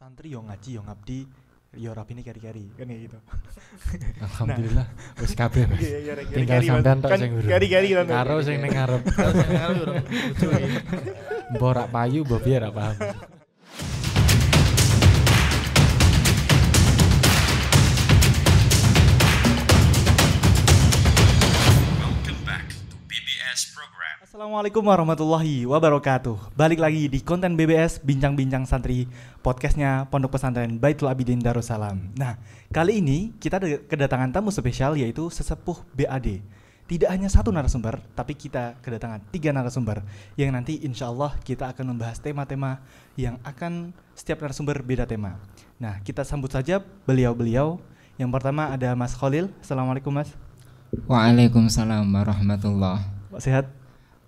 Santri yo ngaji yo ngabdi yo rapine keri-keri kan kayak gitu. Alhamdulillah wis kabeh Mas. Tinggal Keri-keri, sampean tok kan sing urung. keri-keri kan. Karo sing ning ngarep. Mbok rak payu mbok piye rak paham. Assalamualaikum warahmatullahi wabarakatuh. Balik lagi di konten BBS Bincang-Bincang Santri, podcastnya Pondok Pesantren Baitul Abidin Darussalam. Nah, kali ini kita kedatangan tamu spesial yaitu sesepuh BAD. Tidak hanya satu narasumber, tapi kita kedatangan 3 narasumber yang nanti insya Allah kita akan membahas tema-tema yang akan setiap narasumber beda tema. Nah, kita sambut saja beliau-beliau. Yang pertama ada Mas Khalil. Assalamualaikum Mas. Waalaikumsalam warahmatullahi. Pak sehat?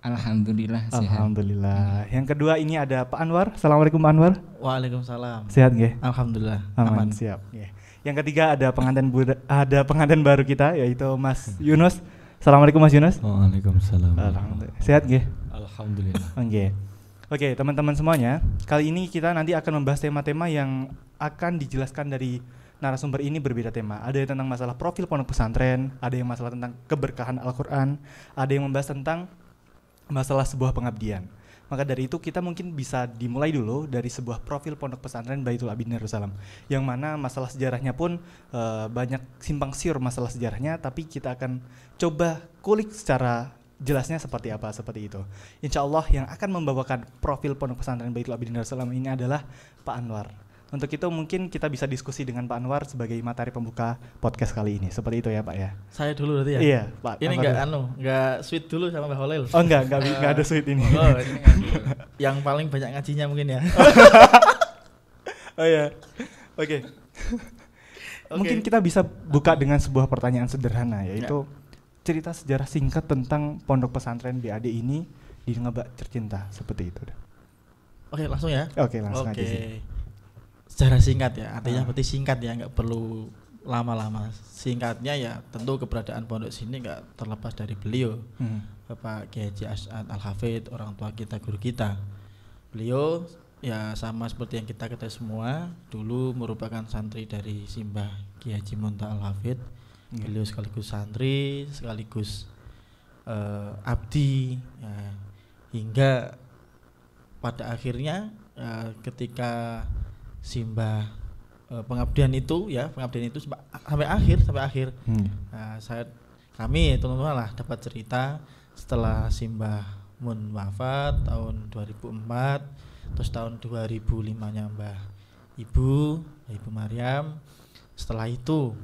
Alhamdulillah sehat. Alhamdulillah. Yang kedua ini ada Pak Anwar. Assalamualaikum Pak Anwar. Waalaikumsalam. Sehat nggih? Alhamdulillah. Aman. Siap. Yeah. Yang ketiga ada pengantin baru kita yaitu Mas Yunus. Assalamualaikum Mas Yunus. Waalaikumsalam. Alhamdulillah. Sehat nggih? Alhamdulillah. Oke, teman-teman semuanya, kali ini kita nanti akan membahas tema-tema yang akan dijelaskan dari narasumber ini berbeda tema. Ada yang tentang masalah profil pondok pesantren, ada yang masalah tentang keberkahan Al-Qur'an, ada yang membahas tentang masalah sebuah pengabdian. Maka dari itu kita mungkin bisa dimulai dulu dari sebuah profil pondok pesantren Baitul Abidin Darussalam, yang mana masalah sejarahnya pun banyak simpang siur masalah sejarahnya, tapi kita akan coba kulik secara jelasnya seperti apa, seperti itu. Insya Allah yang akan membawakan profil pondok pesantren Baitul Abidin Darussalam ini adalah Pak Anwar. Untuk itu mungkin kita bisa diskusi dengan Pak Anwar sebagai materi pembuka podcast kali ini. Seperti itu ya Pak ya. Saya dulu berarti ya? Iya Pak. Ini enggak sweet dulu sama Mbak Holil. Oh enggak ada sweet ini. Oh ini ngaji. Yang paling banyak ngajinya mungkin ya. Oh iya. Oke. Mungkin kita bisa buka dengan sebuah pertanyaan sederhana, yaitu cerita sejarah singkat tentang pondok pesantren BAD ini di Ngebak Tercinta, seperti itu. Oke langsung ya. Oke langsung aja sih. Sejarah singkat ya, artinya berarti singkat ya, nggak perlu lama-lama. Singkatnya ya tentu keberadaan pondok sini nggak terlepas dari beliau, Bapak Kiai Haji As'ad Al-Hafidh, orang tua kita, guru kita. Beliau ya sama seperti yang kita ketahui semua, dulu merupakan santri dari Simbah Kiai Haji Munta Al-Hafidh. Beliau sekaligus santri, sekaligus abdi, ya, hingga pada akhirnya ketika Simbah pengabdian itu sampai akhir. Nah, kami teman-teman lah dapat cerita setelah Simbah Mun wafat tahun 2004, terus tahun 2005-nya Ibu Maryam. Setelah itu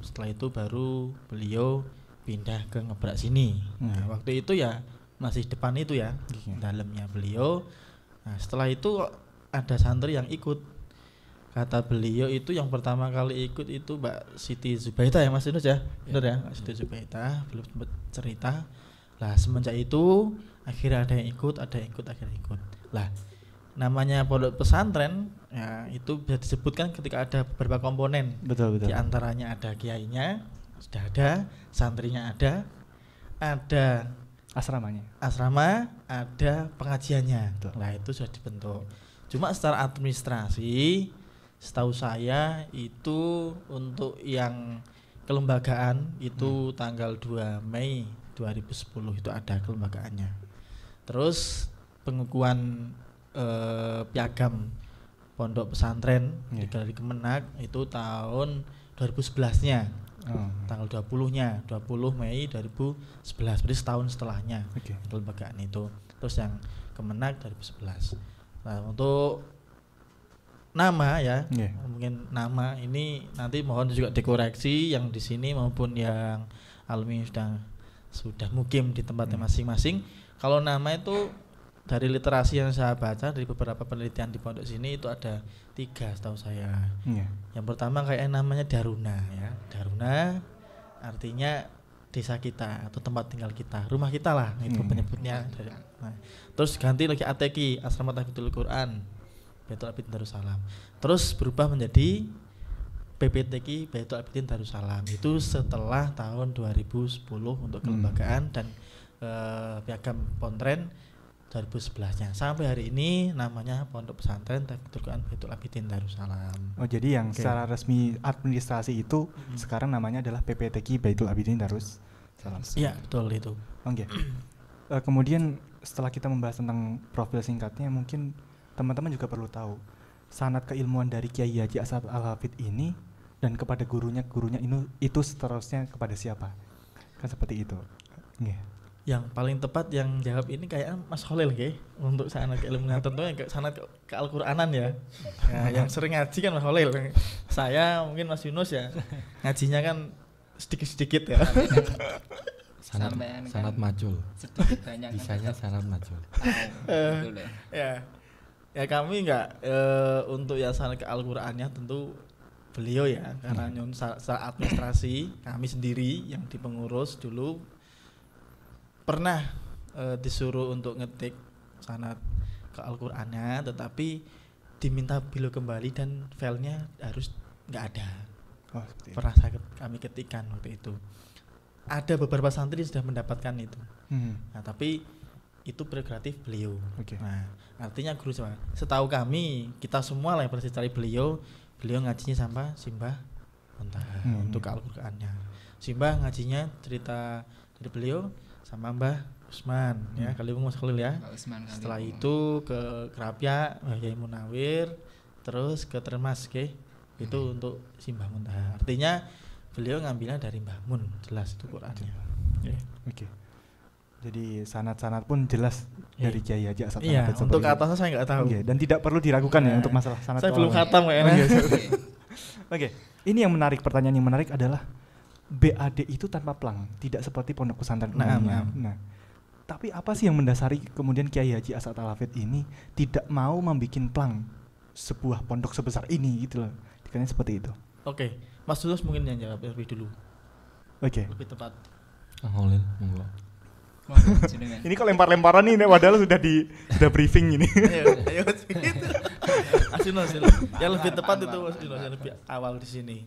baru beliau pindah ke Ngebrak sini. Nah, waktu itu ya masih depan itu ya, dalamnya beliau. Nah, setelah itu ada santri yang ikut. Kata beliau itu yang pertama kali ikut itu Mbak Siti Zubaita ya Mas Yunus ya? Benar ya, Mbak Siti Zubaita belum sempat cerita. Lah semenjak itu akhirnya ada yang ikut. Lah namanya pondok pesantren ya itu bisa disebutkan ketika ada beberapa komponen. Betul. Di antaranya ada kiainya, sudah ada, santrinya ada asrama, ada pengajiannya. Betul. Lah itu sudah dibentuk. Cuma secara administrasi setahu saya itu untuk yang kelembagaan itu tanggal 2 Mei 2010 itu ada kelembagaannya. Terus pengukuhan piagam pondok pesantren di Galeri Kemenak itu tahun 2011-nya. Tanggal 20 Mei 2011, berarti setahun setelahnya kelembagaan itu. Terus yang Kemenak 2011. Nah, untuk nama ya, mungkin nama ini nanti mohon juga dikoreksi yang di sini maupun yang alumni sudah mukim di tempatnya masing-masing. Kalau nama itu dari literasi yang saya baca dari beberapa penelitian di pondok sini itu ada 3 setahu saya. Yang pertama kayak namanya Daruna ya. Daruna artinya desa kita atau tempat tinggal kita, rumah kita lah itu penyebutnya. Nah, terus ganti lagi ATQ, Asrama Tahfidzul Quran Baitul Abidin Darussalam. Terus berubah menjadi PPTQ Baitul Abidin Darussalam. Itu setelah tahun 2010 untuk kelembagaan dan piagam pontren 2011-nya. Sampai hari ini namanya Pondok Pesantren Tafidul Quran Baitul Abidin Darussalam. Oh, jadi yang secara resmi administrasi itu sekarang namanya adalah PPTQ Baitul Abidin Darussalam. Iya, betul itu. Oke. Kemudian setelah kita membahas tentang profil singkatnya, mungkin teman-teman juga perlu tahu sanad keilmuan dari Kiai Haji As'ad Al-Hafidh ini dan kepada gurunya itu seterusnya kepada siapa? Kan seperti itu. Nggih. Yang paling tepat yang jawab ini kayak Mas Khalil nggih, untuk sanad keilmuan tentunya sanad ke Al-Qur'anan ya. Nah, yang sering ngaji kan Mas Khalil. Saya mungkin Mas Yunus ya. Ngajinya kan sedikit-sedikit ya. Sanad majul. Sedikit banyak. Bisanya sanad majul. Ya kami enggak untuk yang sanad ke Al-Qur'annya tentu beliau ya, karena secara administrasi kami sendiri yang di pengurus dulu pernah disuruh untuk ngetik sanad ke Al-Qur'annya, tetapi diminta beliau kembali dan filenya harus nggak ada. Oh, pernah kami ketikkan waktu itu. Ada beberapa santri sudah mendapatkan itu. Nah, tapi itu prerogatif beliau. Nah, artinya guru setahu kami, kita semua lah yang pernah cari beliau ngajinya sama Simbah Muntaha untuk Al-Qur'annya. Simbah ngajinya cerita dari beliau sama Mbah Usman ya, kali Mas Khalil ya. Setelah itu ke Kerapia Yai Munawir, terus ke Termas itu untuk Simbah Muntaha. Artinya beliau ngambilnya dari Mbah Mun, jelas itu Qur'annya. Oke. Jadi sanad-sanad pun jelas dari Kiai Haji As'ad Iya, Al-Hafidh. untuk atasnya saya nggak tahu. Dan tidak perlu diragukan ya untuk masalah sanad. Saya belum khatam kayaknya. Oke. Ini yang menarik, pertanyaan yang menarik adalah BAD itu tanpa plang, tidak seperti pondok pesantren umumnya. Nah, tapi apa sih yang mendasari kemudian Kiai Haji As'ad Al-Hafidh ini tidak mau membuat plang sebuah pondok sebesar ini gitu loh? Dikatakan seperti itu. Oke, Mas Tulus mungkin yang jawab lebih dulu. Oke. Lebih tepat. Khalil, monggo. Ini kok lempar-lemparan nih, padahal sudah briefing ini. Ayo. Asyunus. Yang lebih tepat itu Mas Yunus, yang lebih awal di sini.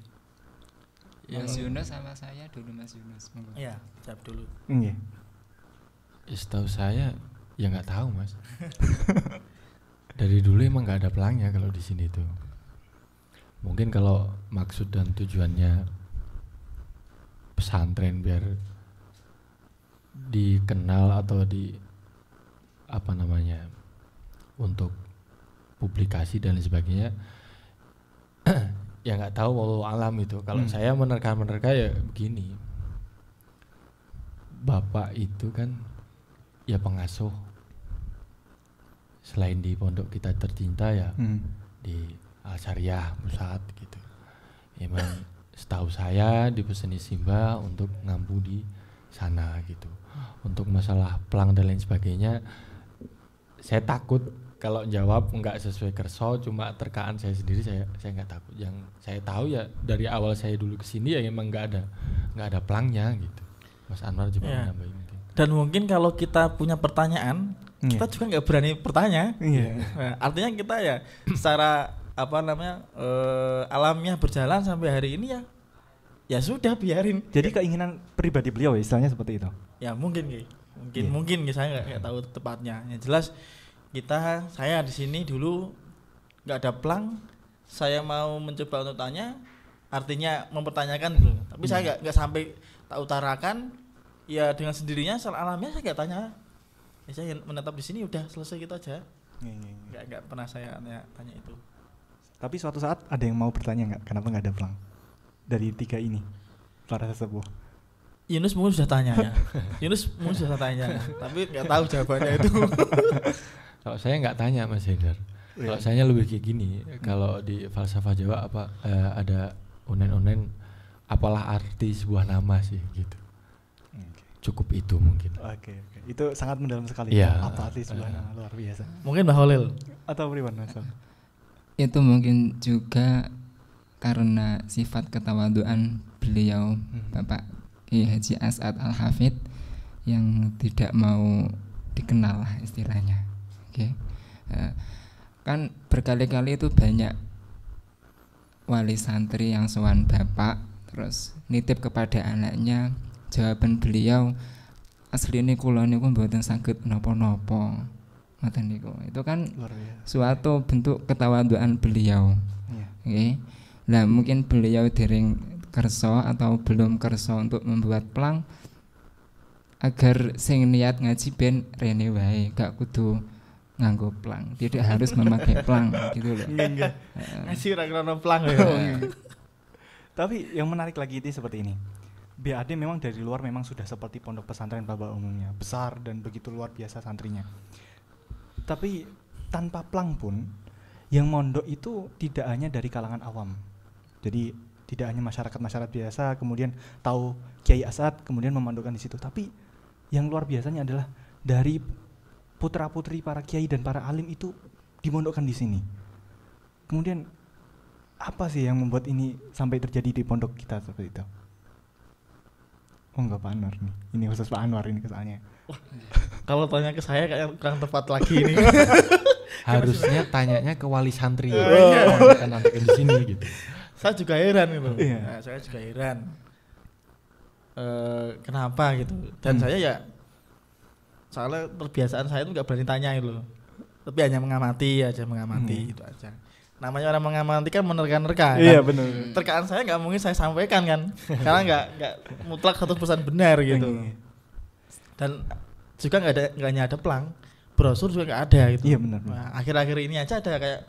Mas Yunus sama saya dulu, Mas Yunus. Iya, jawab dulu. Iya. Setahu saya ya nggak tahu Mas. Dari dulu emang nggak ada pelangnya kalau di sini tuh. Mungkin kalau maksud dan tujuannya pesantren biar dikenal atau untuk publikasi dan lain sebagainya. Ya nggak tahu walau alam itu. Kalau saya menerka ya begini. Bapak itu kan ya pengasuh. Selain di pondok kita tercinta ya di Al-Syariah Pusat gitu. Emang setahu saya dipeseni Simbah untuk ngampu di sana gitu. Untuk masalah pelang dan lain sebagainya, saya takut kalau jawab nggak sesuai kerso, cuma terkaan saya sendiri, saya nggak takut. Yang saya tahu ya dari awal saya dulu kesini ya emang nggak ada pelangnya gitu. Mas Anwar juga menambahin mungkin. Dan mungkin kalau kita punya pertanyaan, kita juga nggak berani bertanya. Nah, artinya kita ya secara alamiah berjalan sampai hari ini ya sudah biarin. Jadi keinginan pribadi beliau istilahnya seperti itu. Ya mungkin saya nggak tahu tepatnya. Yang jelas saya di sini dulu nggak ada pelang, saya mau mencoba untuk tanya, artinya mempertanyakan dulu. Tapi saya nggak sampai tak utarakan, ya dengan sendirinya secara alamiah saya nggak tanya. Ya, saya menetap di sini udah selesai gitu aja. Nggak pernah saya tanya itu. Tapi suatu saat ada yang mau bertanya nggak, kenapa nggak ada pelang dari tiga ini para sesepuh? Yunus mungkin sudah tanya ya. Tapi nggak tahu jawabannya itu. Kalau saya nggak tanya Mas Haidar. Kalau saya lebih kayak gini, kalau di falsafah Jawa ada onen-onen apalah arti sebuah nama sih gitu. Cukup itu mungkin. Oke. Itu sangat mendalam sekali. Yeah. Apa arti sebuah nama, luar biasa. Mungkin Mbak Khalil atau Priwan Mas? Itu mungkin juga karena sifat ketawaduan beliau Bapak Kiai Haji As'ad Al-Hafidh yang tidak mau dikenal lah istilahnya. Kan berkali-kali itu banyak wali santri yang sowan bapak terus nitip kepada anaknya, jawaban beliau asline kula niku mboten saged napa-napa. ngoten niku. Itu kan Luar biasa. suatu bentuk ketawaduan beliau. Iya. Oke. Nah, mungkin beliau dereng kersa atau belum kersa untuk membuat plang agar sing niat ngaji ben rene wae, gak kudu nganggo plang. Tidak harus memakai plang gitu loh. Enggak. Ngasih ora krono plang ya. Tapi yang menarik lagi itu seperti ini. BAD memang dari luar memang sudah seperti pondok pesantren pada umumnya, besar dan begitu luar biasa santrinya. Tapi tanpa plang pun yang mondok itu tidak hanya dari kalangan awam. Jadi tidak hanya masyarakat biasa kemudian tahu Kiai Asad kemudian memondokkan di situ, tapi yang luar biasanya adalah dari putra-putri para kiai dan para alim itu dimondokkan di sini. Kemudian apa sih yang membuat ini sampai terjadi di pondok kita seperti itu? Oh enggak, Pak Anwar nih. Ini khusus Pak Anwar ini kesannya. Kalau tanya ke saya kayak kurang tepat lagi ini. Harusnya tanyanya ke wali santri. Iya. Nanti di sini gitu. Saya juga heran gitu. Iya. Nah, saya juga heran. Kenapa gitu? Dan saya ya soalnya kebiasaan saya tuh nggak berani tanya gitu loh. Tapi hanya mengamati gitu aja. Namanya orang mengamati kan menerka-nerka. Iya kan? benar. Terkaan saya nggak mungkin saya sampaikan kan, karena nggak mutlak 100% benar gitu. Dan juga nggak hanya ada plang, brosur juga nggak ada gitu. Iya benar. Nah, akhir-akhir ini aja ada kayak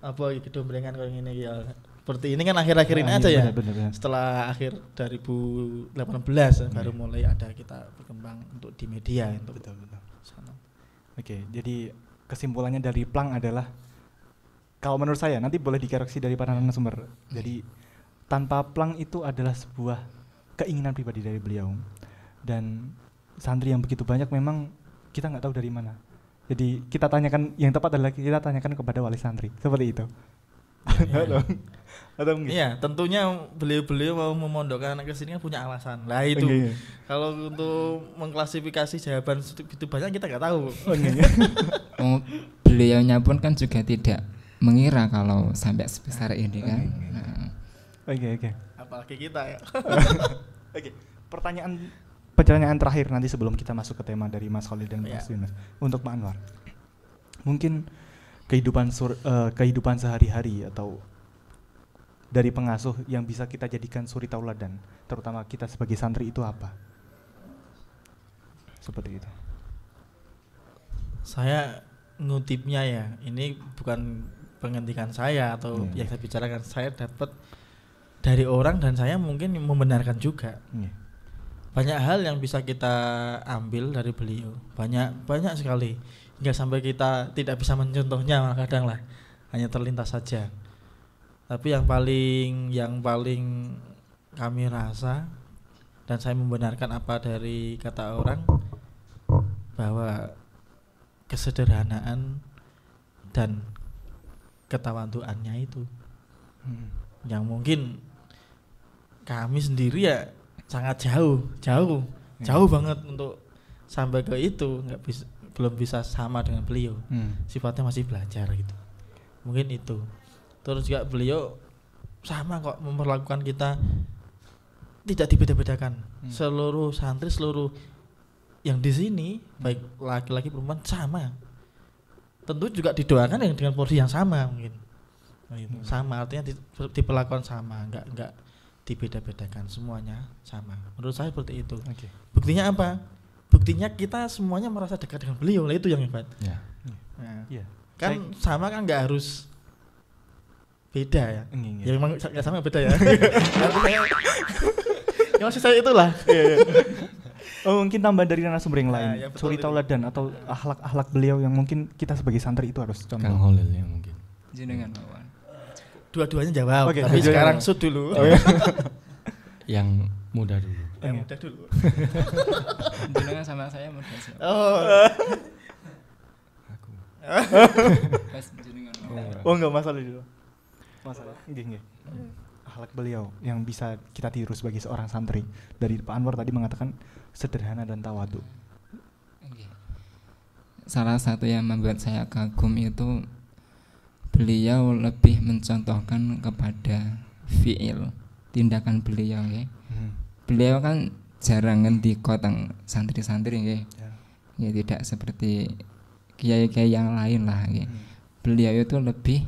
apa gedombrengan kayak gini ya. Seperti ini kan akhir-akhir ini aja ya. Benar. Setelah akhir 2018 baru mulai ada kita berkembang untuk di media untuk Betul. sana. Oke, jadi kesimpulannya dari plang adalah kalau menurut saya nanti boleh dikoreksi dari para narasumber. Jadi tanpa plang itu adalah sebuah keinginan pribadi dari beliau dan santri yang begitu banyak memang kita nggak tahu dari mana. Jadi kita tanyakan, yang tepat adalah kita tanyakan kepada wali santri seperti itu. Atau mungkin? Iya, tentunya beliau-beliau mau memondokkan anak ke sini kan punya alasan. Lah itu. Iya. Kalau untuk mengklasifikasi jawaban begitu banyak kita nggak tahu. Oh, beliaunya pun kan juga tidak mengira kalau sampai sebesar ini kan. Nah, Oke. Apalagi kita ya. Oke. Pertanyaan terakhir nanti sebelum kita masuk ke tema dari Mas Khalil dan Mas Yunus. Untuk Pak Anwar. Mungkin kehidupan sehari-hari atau dari pengasuh yang bisa kita jadikan suri tauladan, terutama kita sebagai santri itu apa? Seperti itu. Saya ngutipnya ya, ini bukan penghentikan saya atau yang saya bicarakan, saya dapat dari orang dan saya mungkin membenarkan juga. Banyak hal yang bisa kita ambil dari beliau, banyak sekali, hingga sampai kita tidak bisa mencontohnya, malah kadang lah hanya terlintas saja. Tapi yang paling kami rasa dan saya membenarkan apa dari kata orang bahwa kesederhanaan dan ketawaduannya itu yang mungkin kami sendiri ya sangat jauh banget untuk sampai ke itu, belum bisa sama dengan beliau. Sifatnya masih belajar gitu, mungkin itu. Terus juga beliau sama kok memperlakukan kita tidak dibeda-bedakan. Seluruh santri, seluruh yang di sini baik laki-laki perempuan sama. Tentu juga didoakan yang dengan porsi yang sama mungkin. Sama, artinya diperlakukan sama, enggak dibeda-bedakan, semuanya sama. Menurut saya seperti itu. Buktinya apa? Buktinya kita semuanya merasa dekat dengan beliau, itu yang hebat. Kan sama kan enggak harus beda ya. Ya memang enggak sama, beda ya. Ya maksud saya itulah. Oh, mungkin tambahan dari narasumber yang lain, ya, suri tauladan atau akhlak beliau yang mungkin kita sebagai santri itu harus contoh. Kang Holil ya mungkin. jenengan mawon. Dua-duanya jawab, Oke, tapi jawab. sekarang sud dulu. Yang muda dulu. Yang muda dulu. Jenengan sama saya muda sih. Oh. Aku. Pas jenengan mawon. Oh enggak, masalah dulu. Masalah. Nggih. Akhlak beliau yang bisa kita tiru sebagai seorang santri. Dari Pak Anwar tadi mengatakan sederhana dan tawadu. Salah satu yang membuat saya kagum itu beliau lebih mencontohkan kepada fiil, tindakan beliau ya. Beliau kan jarang ngendika teng santri-santri nggih. Ya tidak seperti kiai-kiai yang lain lah nggih. Beliau itu lebih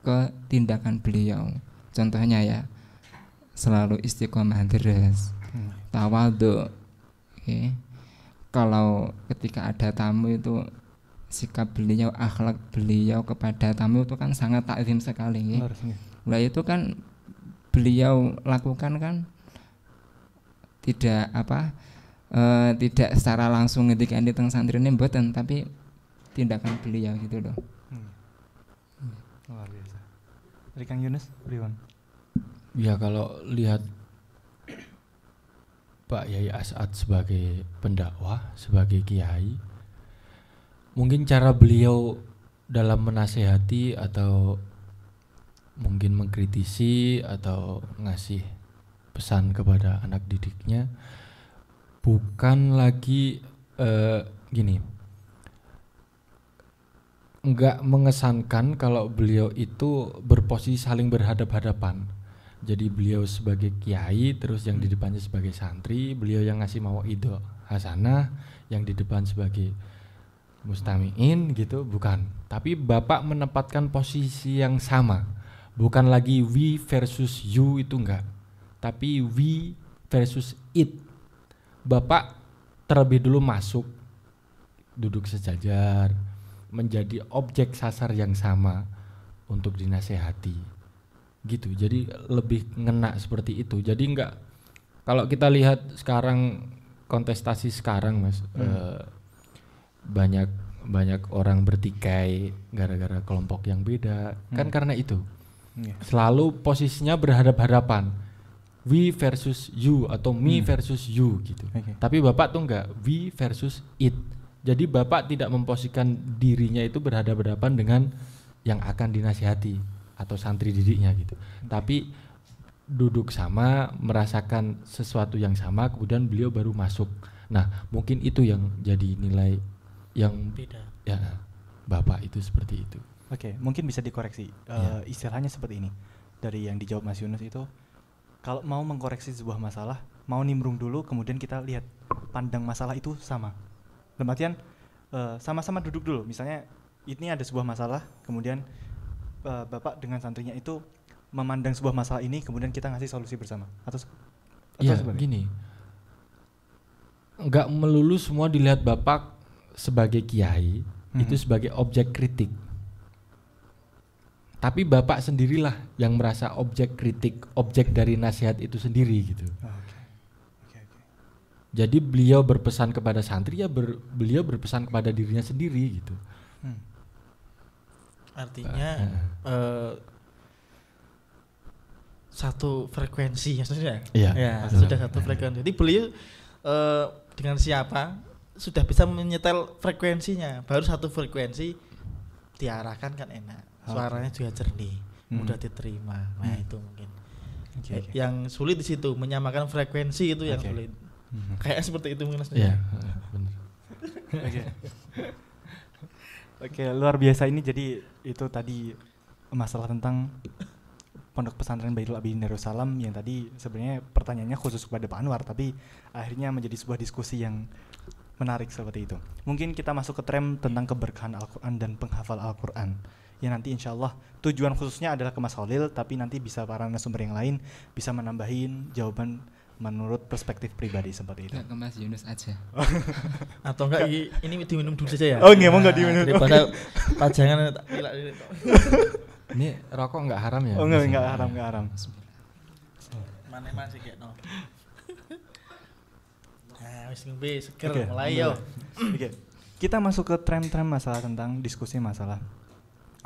ke tindakan beliau. Contohnya ya selalu istiqomah deres, tawadhu. Okay. Kalau ketika ada tamu itu sikap beliau, akhlak beliau kepada tamu itu kan sangat takzim sekali. Nah itu kan beliau lakukan kan tidak tidak secara langsung ketika di teng santri ini mboten, tapi tindakan beliau gitu loh. Luar biasa. Dari Kang Yunus, Riwan. Ya kalau lihat Pak Yai As'ad sebagai pendakwah, sebagai kiai, mungkin cara beliau dalam menasehati atau mungkin mengkritisi atau ngasih pesan kepada anak didiknya bukan lagi gini, enggak mengesankan kalau beliau itu berposisi saling berhadap-hadapan. Jadi beliau sebagai kiai, terus yang di depannya sebagai santri, beliau yang ngasih mauidho hasanah, yang di depan sebagai mustami'in gitu, bukan. Tapi Bapak menempatkan posisi yang sama. Bukan lagi we versus you, itu enggak. Tapi we versus it. Bapak terlebih dulu masuk, duduk sejajar, menjadi objek sasar yang sama untuk dinasehati gitu. Jadi lebih ngena seperti itu. Jadi enggak, kalau kita lihat sekarang kontestasi sekarang Mas, banyak orang bertikai gara-gara kelompok yang beda, kan karena itu. Selalu posisinya berhadap-hadapan, we versus you atau me versus you gitu. Tapi Bapak tuh enggak, we versus it. Jadi Bapak tidak memposisikan dirinya itu berhadapan-hadapan dengan yang akan dinasihati atau santri didiknya gitu. Tapi duduk sama, merasakan sesuatu yang sama, kemudian beliau baru masuk. Nah, mungkin itu yang jadi nilai yang beda. Ya, Bapak itu seperti itu. Oke, mungkin bisa dikoreksi. Istilahnya seperti ini. Dari yang dijawab Mas Yunus itu, kalau mau mengkoreksi sebuah masalah, mau nimbrung dulu, kemudian kita lihat pandang masalah itu sama. Dalam artian sama-sama duduk dulu. Misalnya ini ada sebuah masalah, kemudian Bapak dengan santrinya itu memandang sebuah masalah ini, kemudian kita ngasih solusi bersama. Atau ya gini, enggak melulu semua dilihat Bapak sebagai kiai itu sebagai objek kritik. Tapi Bapak sendirilah yang merasa objek kritik, objek dari nasihat itu sendiri gitu. Jadi beliau berpesan kepada santri, ya beliau berpesan kepada dirinya sendiri gitu. Artinya satu frekuensi ya sudah. Ya, sudah satu frekuensi. Jadi beliau dengan siapa sudah bisa menyetel frekuensinya. Baru satu frekuensi diarahkan kan enak. Suaranya juga jernih, mudah diterima. Nah, itu mungkin. Yang sulit di situ menyamakan frekuensi itu yang sulit. Kayak seperti itu mungkin. Iya, benar. Oke, luar biasa ini. Jadi itu tadi masalah tentang Pondok Pesantren Baitul Abidin Darussalam yang tadi sebenarnya pertanyaannya khusus kepada Pak Anwar, tapi akhirnya menjadi sebuah diskusi yang menarik seperti itu. Mungkin kita masuk ke tren tentang keberkahan Al-Quran dan penghafal Al-Quran. Ya nanti insya Allah tujuan khususnya adalah ke Mas Khalil, tapi nanti bisa para narasumber yang lain bisa menambahin jawaban menurut perspektif pribadi seperti itu. Enggak, ke Mas Yunus aja. Atau enggak ini diminum dulu saja ya? Oh enggak, mau enggak diminum. Daripada pajangan tak pilak. Ini rokok enggak haram ya? Oh enggak haram, enggak haram. Mana masih kayak no. Nah, wis ngombe seger mulai yo. Oke. Kita masuk ke tren-tren masalah tentang diskusi masalah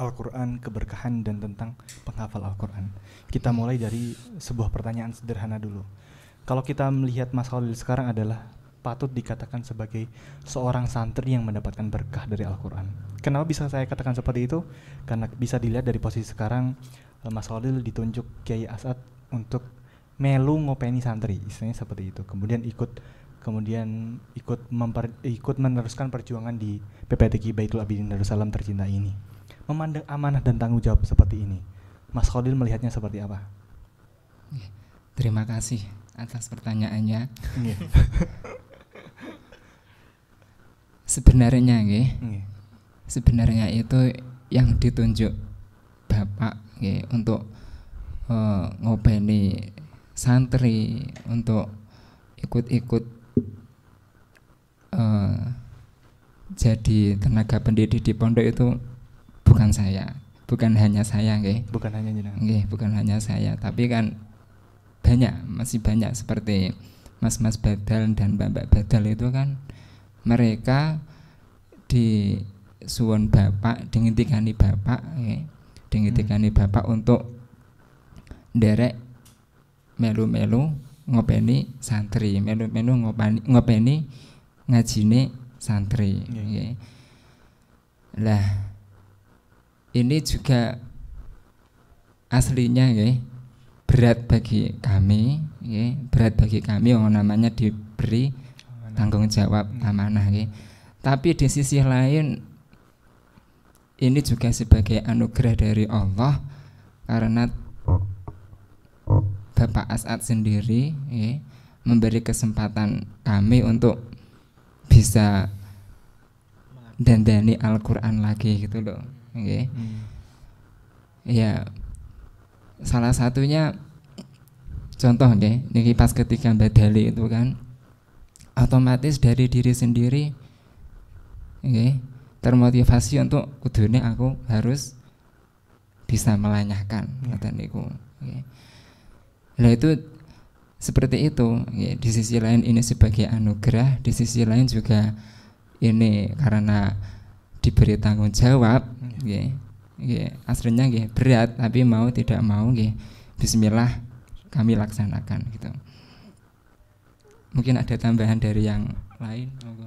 Al-Quran, keberkahan dan tentang penghafal Al-Quran. Kita mulai dari sebuah pertanyaan sederhana dulu. Kalau kita melihat Mas Khalil sekarang adalah patut dikatakan sebagai seorang santri yang mendapatkan berkah dari Al-Quran. Kenapa bisa saya katakan seperti itu? Karena bisa dilihat dari posisi sekarang Mas Khalil ditunjuk Kiai As'ad untuk melu ngopeni santri, istilahnya seperti itu. Kemudian ikut meneruskan perjuangan di PPTQ Baitul Abidin Darussalam tercinta ini. Memandang amanah dan tanggung jawab seperti ini, Mas Khalil melihatnya seperti apa? Terima kasih atas pertanyaannya. Sebenarnya sebenarnya itu yang ditunjuk Bapak nggih untuk ngopeni santri, untuk ikut-ikut jadi tenaga pendidik di pondok itu bukan saya, bukan hanya saya nggih. Bukan hanya jenengan. Nggih, bukan hanya saya, tapi kan masih banyak seperti Mas-mas Badal dan Mbak-mbak Badal itu kan mereka disuwun Bapak, dingintikani Bapak nggih. Dingintikani Bapak untuk nderek melu-melu ngopeni santri, melu-melu ngopeni ngajine santri nggih. Lah ini juga aslinya nggih berat bagi kami nggih, berat bagi kami yang namanya diberi tanggung jawab amanah nggih. Tapi di sisi lain ini juga sebagai anugerah dari Allah karena Bapak As'ad sendiri nggih memberi kesempatan kami untuk bisa dandani Al-Qur'an lagi gitu loh nggih. Ya salah satunya contoh nggih niki pas ketika badali itu kan otomatis dari diri sendiri nggih termotivasi untuk kudune aku harus bisa melanyahkan ngoten niku nggih. Lah itu seperti itu nggih. Di sisi lain ini sebagai anugerah, di sisi lain juga ini karena diberi tanggung jawab nggih. Nggih, aslinya nggih berat tapi mau tidak mau nggih bismillah kami laksanakan gitu. Mungkin ada tambahan dari yang lain monggo.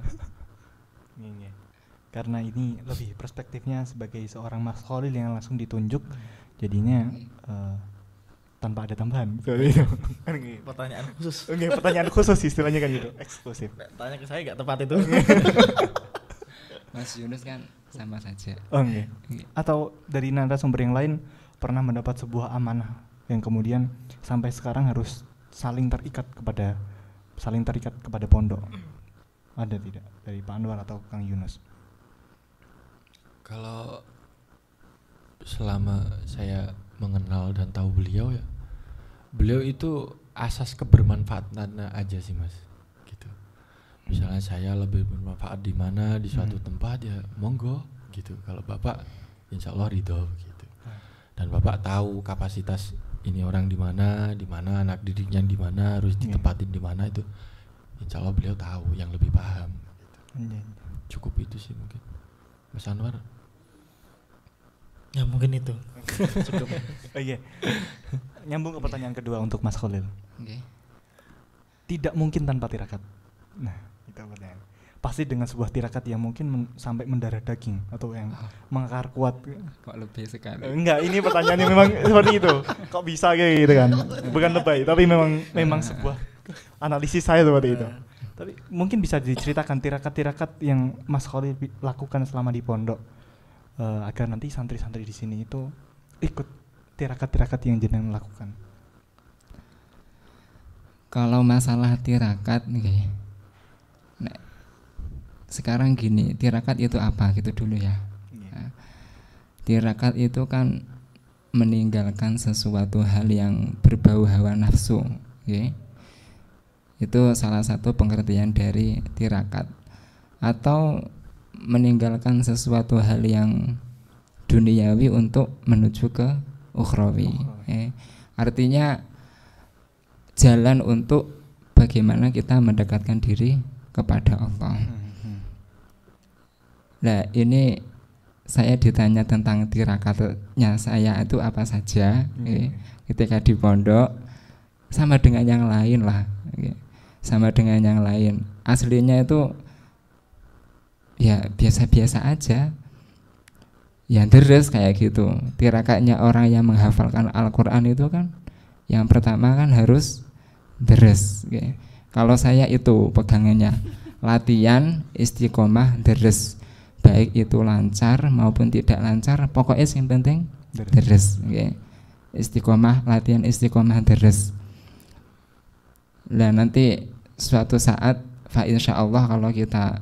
Karena ini lebih perspektifnya sebagai seorang Mas Khalil yang langsung ditunjuk, jadinya tanpa ada tambahan. Pertanyaan khusus. Pertanyaan khusus istilahnya kan gitu, eksklusif. Tanya ke saya nggak tepat itu. Mas Yunus kan sama saja. Atau dari narasumber yang lain pernah mendapat sebuah amanah yang kemudian sampai sekarang harus saling terikat kepada pondok. Ada tidak dari Pak Anwar atau Kang Yunus? Kalau selama saya mengenal dan tahu beliau ya, beliau itu asas kebermanfaatannya aja sih Mas, gitu. Misalnya saya lebih bermanfaat di mana di suatu tempat ya monggo gitu. Kalau Bapak insya Allah ridho gitu. Dan Bapak tahu kapasitas ini orang di mana anak didiknya di mana harus ditempatin di mana itu. Insya Allah beliau tahu yang lebih paham. Gitu. Cukup itu sih mungkin. Mas Anwar? Ya mungkin itu. Cukup. Nyambung ke pertanyaan kedua untuk Mas Khalil. Tidak mungkin tanpa tirakat. Nah, itu pertanyaan. Pasti dengan sebuah tirakat yang mungkin sampai mendarah daging atau yang mengakar kuat. Kok lebih sekali? Enggak, ini pertanyaannya memang seperti itu. Kok bisa kayak gitu kan? Bukan lebay, tapi memang sebuah analisis saya seperti itu. Tapi mungkin bisa diceritakan tirakat-tirakat yang Mas Khalil lakukan selama di pondok agar nanti santri-santri di sini itu ikut tirakat-tirakat yang jenengan lakukan. Kalau masalah tirakat nih, nah, sekarang gini, tirakat itu apa gitu dulu ya. Nah, tirakat itu kan meninggalkan sesuatu hal yang berbau hawa nafsu, okay? Itu salah satu pengertian dari tirakat. Atau meninggalkan sesuatu hal yang duniawi untuk menuju ke ukhrawi. Artinya jalan untuk bagaimana kita mendekatkan diri kepada Allah. Nah ini saya ditanya tentang tirakatnya saya itu apa saja. Ketika di pondok sama dengan yang lain lah. Sama dengan yang lain. Aslinya itu ya biasa-biasa aja. Ya deres kayak gitu. Tirakatnya orang yang menghafalkan Al-Qur'an itu kan yang pertama kan harus deres. Kalau saya itu pegangannya latihan istiqomah deres. Baik itu lancar maupun tidak lancar, pokoknya yang penting deres. Istiqomah, latihan istiqomah deres. Nah nanti suatu saat fa insyaallah kalau kita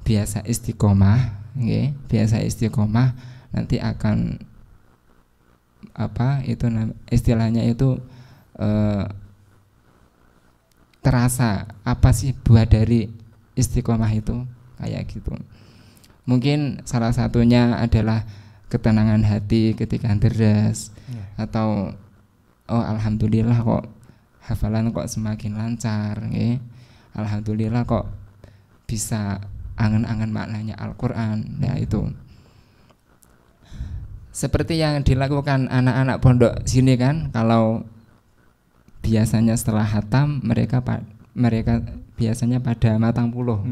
biasa istiqomah, nggih, biasa istiqomah nanti akan istilahnya itu terasa apa sih buah dari istiqomah itu, kayak gitu. Mungkin salah satunya adalah ketenangan hati ketika deres, atau oh alhamdulillah kok hafalan kok semakin lancar, nggih. Alhamdulillah kok bisa angan-angan maknanya Al-Qur'an. Nah, itu seperti yang dilakukan anak-anak pondok sini kan, kalau biasanya setelah hatam mereka biasanya pada matang puluh,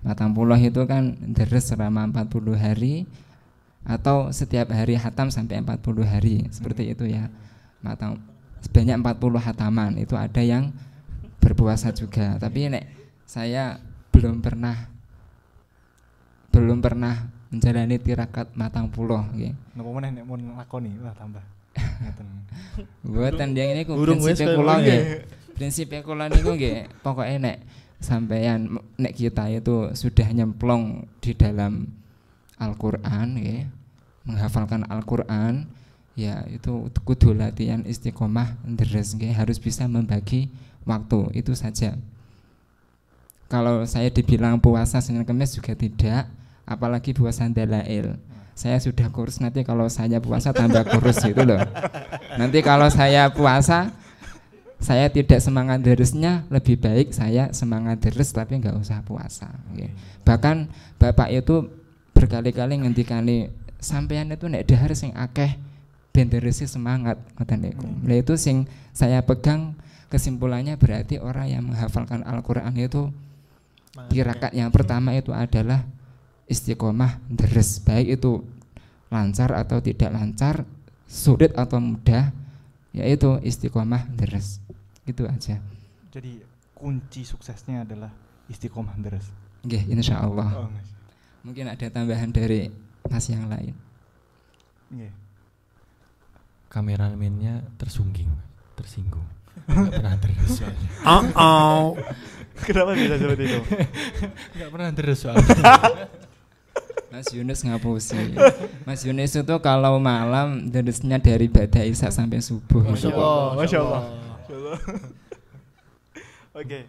matang puluh itu kan deres selama 40 hari atau setiap hari hatam sampai 40 hari, seperti itu ya. Matang sebanyak 40 hataman, itu ada yang berpuasa juga. Tapi nek saya belum pernah menjalani tirakat matang puluh nggih. Napa meneh nek mun lakoni lah tambah. Ngoten. Mboten yang ini prinsip kula nggih. Prinsip kula niku nggih, pokoke nek sampeyan nek kita itu sudah nyemplung di dalam Al-Qur'an nggih, menghafalkan Al-Qur'an, ya itu kudu latihan istiqomah deres nggih, harus bisa membagi waktu, itu saja. Kalau saya dibilang puasa Senin Kamis juga tidak, apalagi puasa dalail. Saya sudah kurus, nanti kalau saya puasa tambah kurus gitu loh. Nanti kalau saya puasa saya tidak semangat deresnya, lebih baik saya semangat deres tapi nggak usah puasa. Okay. Bahkan bapak itu berkali-kali ngendikani sampeyan itu nek dahar sing akeh ben derese semangat ngoten niku. Lah itu sing saya pegang, kesimpulannya berarti orang yang menghafalkan Al-Qur'an itu tirakat yang pertama itu adalah istiqomah deres, baik itu lancar atau tidak lancar, sulit atau mudah, yaitu istiqomah deres. Gitu aja. Jadi kunci suksesnya adalah istiqomah deres. Nggih, insyaallah. Mungkin ada tambahan dari Mas yang lain. Nggih. Kameramennya tersinggung. Enggak pernah deres soalnya. Kenapa bisa seperti itu? Enggak pernah deres soalnya. Mas Yunus ngapusi. Mas Yunus itu kalau malam deresnya dari ba'da isya sampai subuh. Masya Allah. Oke.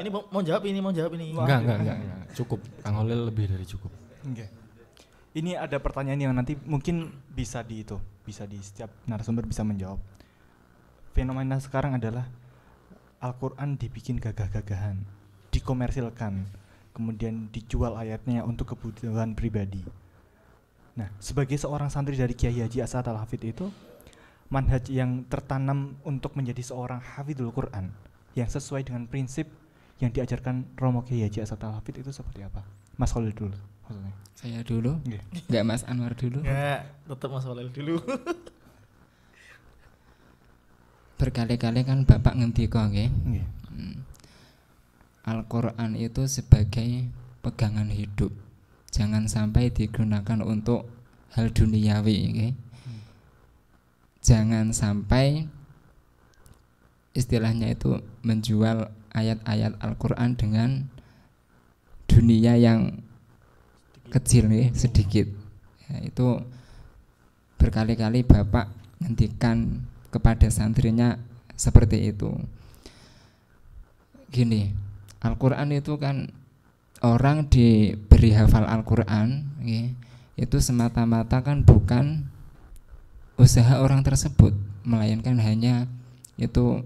Ini mau jawab ini. Enggak. Cukup. Kang Holil lebih dari cukup. Oke. Ini ada pertanyaan yang nanti mungkin bisa di setiap narasumber bisa menjawab. Fenomena sekarang adalah Al-Qur'an dibikin gagah-gagahan, dikomersilkan, kemudian dijual ayatnya untuk kebutuhan pribadi. Nah, sebagai seorang santri dari Kiai Haji As'ad Al-Hafidh itu, manhaj yang tertanam untuk menjadi seorang hafidhul Qur'an yang sesuai dengan prinsip yang diajarkan Romo Kiai Haji As'ad Al-Hafidh itu seperti apa? Mas Holil dulu maksudnya. Saya dulu? Enggak, Mas Anwar dulu? Enggak, tetap Mas Holil dulu. Berkali-kali kan Bapak ngendika nggih. Al-Qur'an itu sebagai pegangan hidup. Jangan sampai digunakan untuk hal duniawi, okay? Jangan sampai istilahnya itu menjual ayat-ayat Al-Qur'an dengan dunia yang kecil nih, sedikit. Ya, itu berkali-kali Bapak ngendikan kepada santrinya seperti itu. Gini, Al-Qur'an itu kan orang diberi hafal Al-Qur'an, okay, itu semata-mata kan bukan usaha orang tersebut, melainkan hanya itu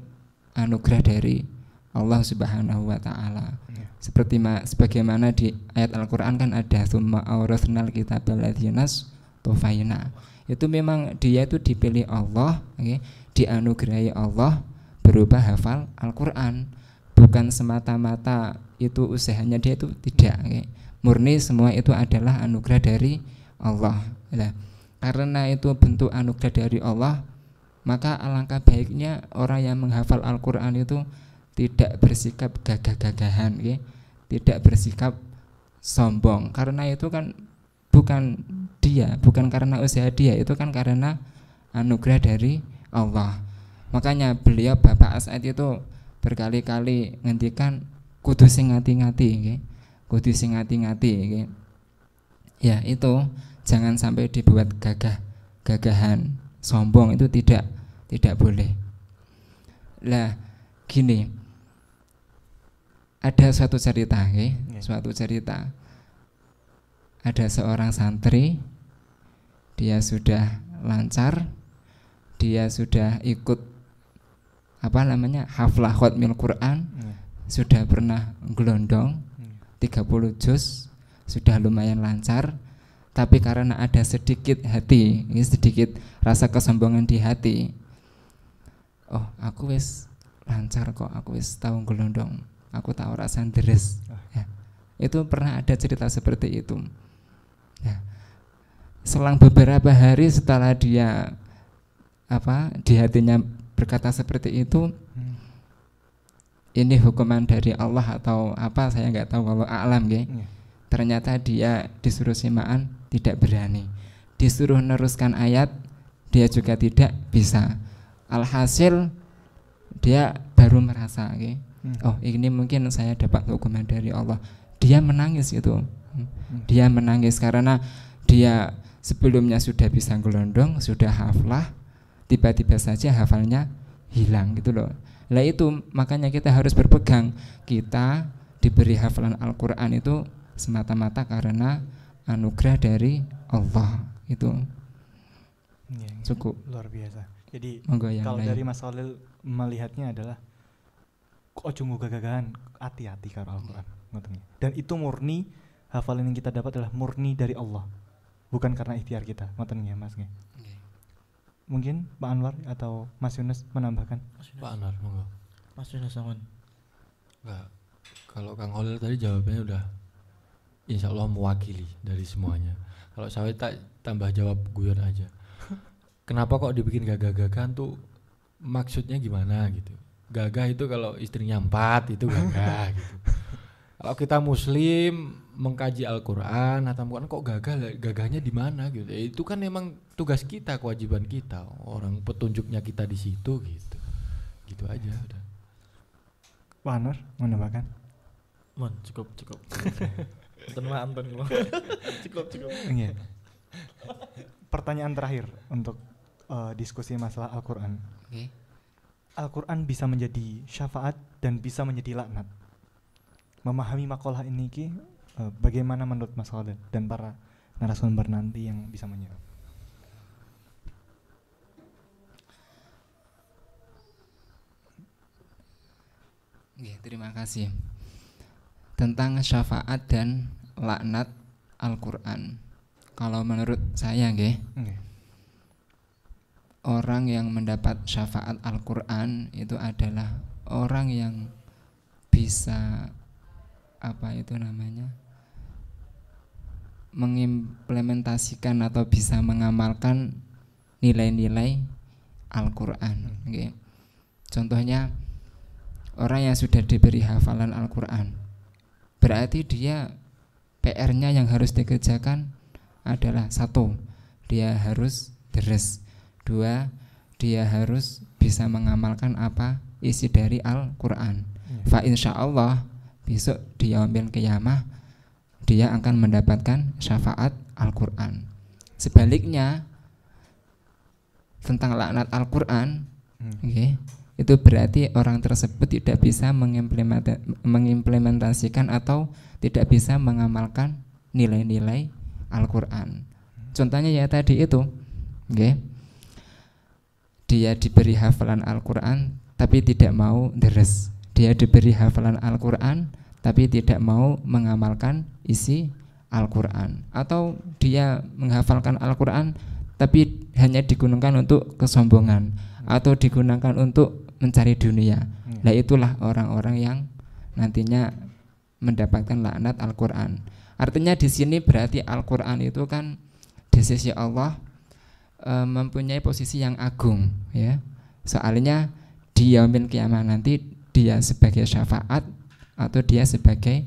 anugerah dari Allah Subhanahu wa taala. Seperti sebagaimana di ayat Al-Qur'an kan ada tsumma awrasnal kitabal ladzinas tufaina. Itu memang dia itu dipilih Allah, okay, dianugerahi Allah berupa hafal Al-Qur'an. Bukan semata-mata itu usahanya dia, itu tidak, okay. Murni semua itu adalah anugerah dari Allah. Nah, karena itu bentuk anugerah dari Allah, maka alangkah baiknya orang yang menghafal Al-Qur'an itu tidak bersikap gagah-gagahan, okay? Tidak bersikap sombong, karena itu kan bukan dia, bukan karena usaha dia, itu kan karena anugerah dari Allah. Makanya beliau Bapak As'ad itu berkali-kali ngendikan kudu sing ngati-ngati, okay? Kudu sing ngati-ngati, okay? Ya itu jangan sampai dibuat gagahan sombong, itu tidak boleh. Lah gini, ada suatu cerita, suatu cerita. Ada seorang santri, dia sudah lancar, dia sudah ikut haflah khatmil Quran, sudah pernah gelondong 30 juz, sudah lumayan lancar. Tapi karena ada sedikit rasa kesombongan di hati, oh aku wis lancar kok, aku wis tahu gelondong, aku tahu rasa deres. Ya. Itu pernah ada cerita seperti itu. Ya. Selang beberapa hari setelah dia di hatinya berkata seperti itu, ini hukuman dari Allah atau apa, saya nggak tahu, kalau a'lam ternyata dia disuruh simaan tidak berani, disuruh neruskan ayat dia juga tidak bisa. Alhasil dia baru merasa oh ini mungkin saya dapat hukuman dari Allah. Dia menangis itu. Dia menangis karena dia sebelumnya sudah bisa gelondong, sudah haflah, tiba-tiba saja hafalnya hilang gitu loh. Lah itu makanya kita harus berpegang, kita diberi hafalan Al-Quran itu semata-mata karena anugerah dari Allah itu. Cukup luar biasa. Jadi kalau dari Mas Khalil melihatnya adalah ojo gagahan, hati-hati karo Al-Quran. Dan itu murni, hafalan yang kita dapat adalah murni dari Allah, bukan karena ikhtiar kita. Ngoten ya Mas. Mungkin Pak Anwar atau Mas Yunus menambahkan. Pak Anwar, monggo. Mas Yunus aman. Enggak. Kalau Kang Khalil tadi jawabannya udah insya Allah mewakili dari semuanya. Kalau saya tak tambah jawab guyon aja. Kenapa kok dibikin gagah-gagahan tuh, maksudnya gimana gitu. Gagah itu kalau istrinya 4 itu gagah gitu. Kalau kita muslim mengkaji Al-Quran atau kok gagahnya di mana gitu. Itu kan memang tugas kita, kewajiban kita. Orang petunjuknya kita di situ gitu. Gitu aja udah. Pak Anwar menambahkan. Cukup. Cukup. Pertanyaan terakhir untuk diskusi masalah Al-Quran. Al-Quran bisa menjadi syafaat dan bisa menjadi laknat. Memahami makalah ini bagaimana menurut Mas Khalil dan para narasumber nanti yang bisa menjawab? Terima kasih. Tentang syafaat dan laknat Al-Quran, kalau menurut saya orang yang mendapat syafaat Al-Quran itu adalah orang yang bisa mengimplementasikan atau bisa mengamalkan nilai-nilai Al-Quran. Contohnya orang yang sudah diberi hafalan Al-Quran, berarti dia PR-nya yang harus dikerjakan adalah 1, dia harus deres. 2, dia harus bisa mengamalkan apa isi dari Al-Quran. Fa insyaallah besok di yaumil qiyamah dia akan mendapatkan syafaat Al-Quran. Sebaliknya tentang laknat Al-Quran, itu berarti orang tersebut tidak bisa mengimplementasikan atau tidak bisa mengamalkan nilai-nilai Al-Quran. Contohnya ya tadi itu, dia diberi hafalan Al-Quran tapi tidak mau deres. Dia diberi hafalan Al-Quran tapi tidak mau mengamalkan isi Al-Quran. Atau dia menghafalkan Al-Quran tapi hanya digunakan untuk kesombongan atau digunakan untuk mencari dunia. Nah itulah orang-orang yang nantinya mendapatkan laknat Al-Quran. Artinya di sini berarti Al-Quran itu kan di sisi Allah mempunyai posisi yang agung, ya. Soalnya di yaumil qiyamah nanti dia sebagai syafaat atau dia sebagai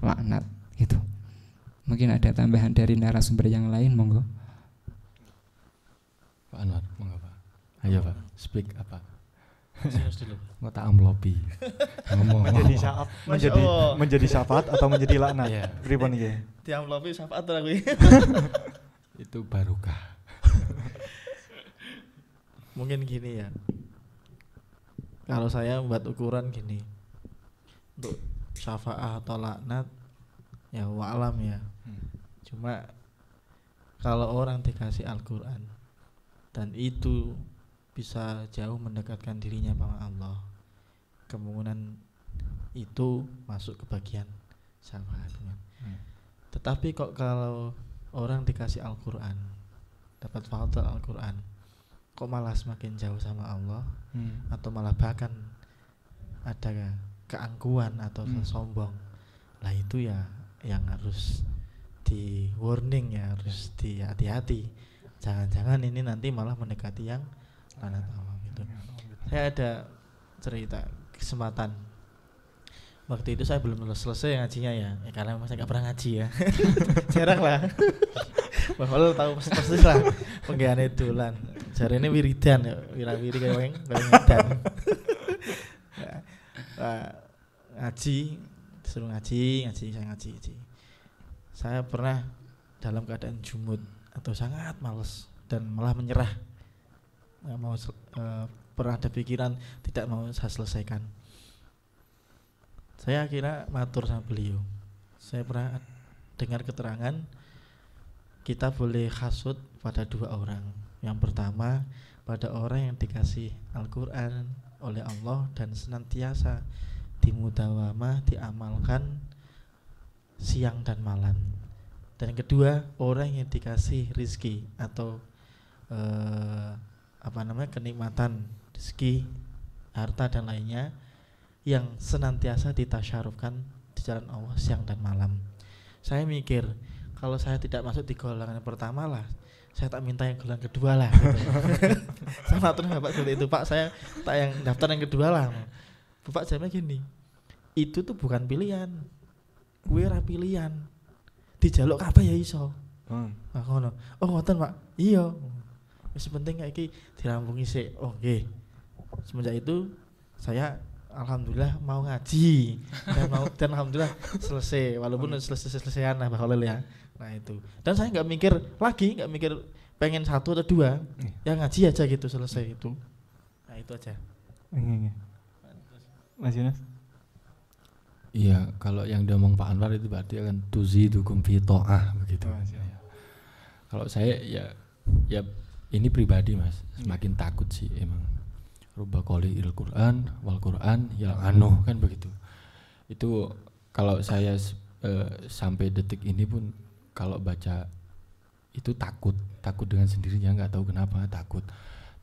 laknat gitu. Mungkin ada tambahan dari narasumber yang lain, monggo. Pak Anwar, monggo Pak. Ayo Pak, speak apa? Serius dulu. Nggak tak amplopi. Ngomong. menjadi syafaat atau menjadi laknat. Iya. Pripun iki? Di amplopi syafaat ora kuwi. Itu barokah. Mungkin gini ya. Kalau saya membuat ukuran gini. Untuk syafaat atau laknat ya wa'alam ya. Cuma kalau orang dikasih Al-Qur'an dan itu bisa jauh mendekatkan dirinya sama Allah, kemungkinan itu masuk ke bagian syafaatnya. Tetapi kok kalau orang dikasih Al-Qur'an, dapat fadl Al-Qur'an, kok malah semakin jauh sama Allah, atau malah bahkan ada keangkuhan atau sombong, lah itu ya yang harus di warning ya, harus di hati-hati. Jangan-jangan ini nanti malah mendekati yang laknat Allah gitu. Saya ada cerita kesempatan. Waktu itu saya belum selesai ngajinya ya, karena saya nggak pernah ngaji ya. Jarang lah. Bahwa tahu persis lah penggaweane dolan. Jarene wiridan ya, wira-wiri kayak wiridan. Ngaji, disuruh ngaji. Saya pernah dalam keadaan jumud atau sangat malas dan malah menyerah. Nggak mau pernah ada pikiran tidak mau saya selesaikan. Saya kira matur sama beliau. Saya pernah dengar keterangan kita boleh hasud pada dua orang. Yang pertama pada orang yang dikasih Al-Qur'an oleh Allah dan senantiasa dimudawamah diamalkan siang dan malam. Dan yang kedua orang yang dikasih rizki atau kenikmatan rizki, harta dan lainnya yang senantiasa ditasyarufkan di jalan Allah siang dan malam. Saya mikir kalau saya tidak masuk di golongan yang pertama lah, saya tak minta yang golongan kedua lah gitu. Saya matur Bapak seperti itu, Pak, saya tak yang daftar yang kedua lah. Bapak jawabnya gini, itu tuh bukan pilihan, gue ra pilihan, dijaluk apa ya iso. Nah, ngono. Oh ngoten Pak, iya. Wis penting kayak iki dirampungi sik. Oh nggih. Semenjak itu saya alhamdulillah mau ngaji dan alhamdulillah selesai, walaupun selesaian lah Mbak Khalil ya. Nah itu. Dan saya nggak mikir pengen satu atau dua, ya ngaji aja gitu selesai itu. Nah itu aja. Mas Yunus? Iya, kalau yang diomong Pak Anwar itu berarti akan tuzidukum fi ta'ah begitu. Kalau saya ya ini pribadi Mas, semakin takut sih emang. Rubba qali'il Qur'an wal Qur'an ya anuh kan begitu. Itu kalau saya sampai detik ini pun kalau baca itu takut dengan sendirinya, nggak tahu kenapa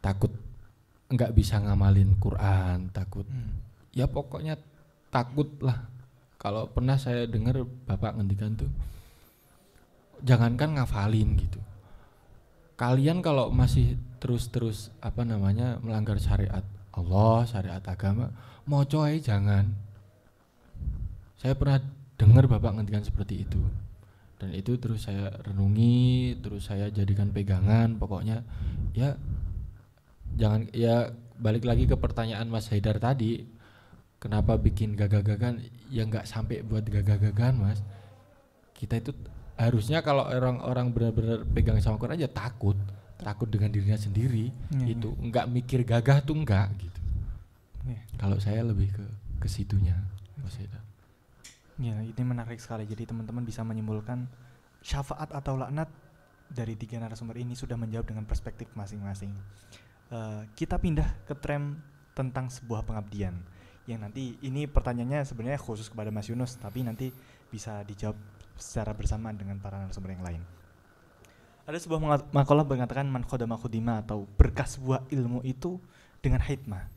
takut nggak bisa ngamalin Quran, takut ya pokoknya takut lah. Kalau pernah saya dengar Bapak ngendikan tuh jangankan ngafalin gitu, kalian kalau masih terus melanggar syariat Allah, syariat agama, moco aja jangan. Saya pernah dengar Bapak ngendikan seperti itu. Dan itu terus saya renungi, terus saya jadikan pegangan. Pokoknya ya jangan, ya balik lagi ke pertanyaan Mas Haidar tadi, kenapa bikin gagah-gagahan? Ya nggak sampai buat gagah-gagahan Mas. Kita itu harusnya kalau orang-orang benar-benar pegang sama Quran aja takut dengan dirinya sendiri, itu nggak mikir gagah tuh nggak gitu. Kalau saya lebih ke situnya Mas Haidar. Ya, ini menarik sekali. Jadi teman-teman bisa menyimpulkan syafaat atau laknat dari tiga narasumber ini sudah menjawab dengan perspektif masing-masing. Kita pindah ke tren tentang sebuah pengabdian, yang nanti ini pertanyaannya sebenarnya khusus kepada Mas Yunus, tapi nanti bisa dijawab secara bersamaan dengan para narasumber yang lain. Ada sebuah makalah mengatakan man khodama khudima, atau berkah sebuah ilmu itu dengan hikmah.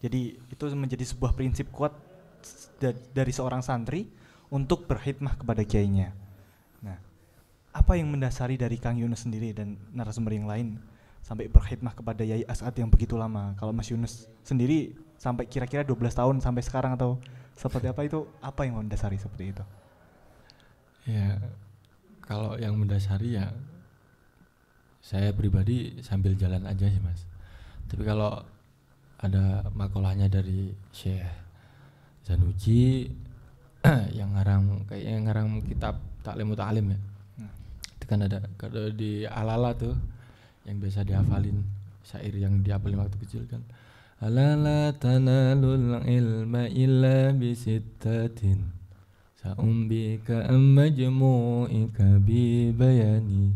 Jadi itu menjadi sebuah prinsip kuat dari seorang santri untuk berkhidmah kepada kiainya. Nah, apa yang mendasari dari Kang Yunus sendiri dan narasumber yang lain sampai berkhidmah kepada Yai As'ad yang begitu lama? Kalau Mas Yunus sendiri sampai kira-kira 12 tahun sampai sekarang, atau seperti apa, itu apa yang mendasari seperti itu? Ya, kalau yang mendasari ya saya pribadi sambil jalan aja sih Mas. Tapi kalau ada makolahnya dari Syekh Zanuji yang ngarang kitab Ta'lim Muta'alim ya. Itu kan ada di Alala tuh yang biasa dihafalin, syair yang dihafalin waktu kecil kan. Alala tanalul ilma illa bisittatin sa'umbika majmu'ika bi bayani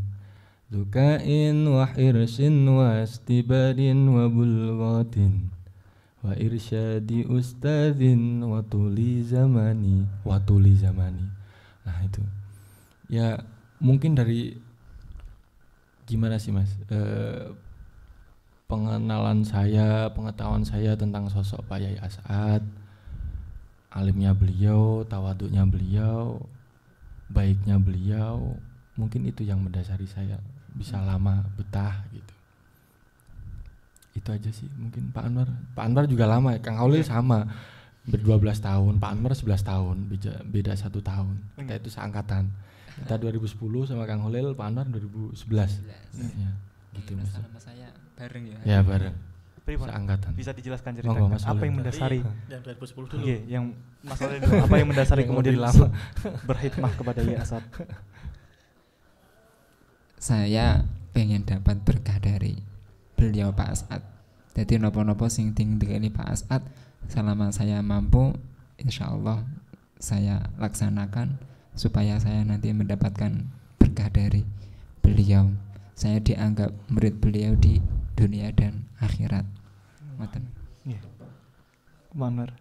dukain wa hirsin wa istibarin wa bulghatin wa irsyadi ustadzin wa tuli zamani. Nah itu ya mungkin dari gimana sih Mas, pengetahuan saya tentang sosok Pak Yai As'ad, alimnya beliau, tawaduknya beliau, baiknya beliau, mungkin itu yang mendasari saya bisa lama betah gitu. Itu aja sih mungkin. Pak Anwar juga lama ya, Kang Holil sama ber-12 tahun, Pak Anwar 11 tahun, beda 1 tahun. Kita itu seangkatan. Kita 2010 sama Kang Holil, Pak Anwar 2011. Ya, gitu Mas. Sama saya bareng ya. Ya bareng. Seangkatan. Bisa dijelaskan ceritanya Monggo, Mas apa yang Holil. mendasari Yang 2010 dulu. Iya, yang masalahnya dulu. Apa yang mendasari kemudian lama berkhidmah kepada Yai As'ad? Saya pengen dapat berkah dari beliau Pak As'ad. Jadi nopo-nopo sing tinggi Pak As'ad selama saya mampu, insyaallah saya laksanakan supaya saya nanti mendapatkan berkah dari beliau. Saya dianggap murid beliau di dunia dan akhirat. Ngoten. Iya. Benar.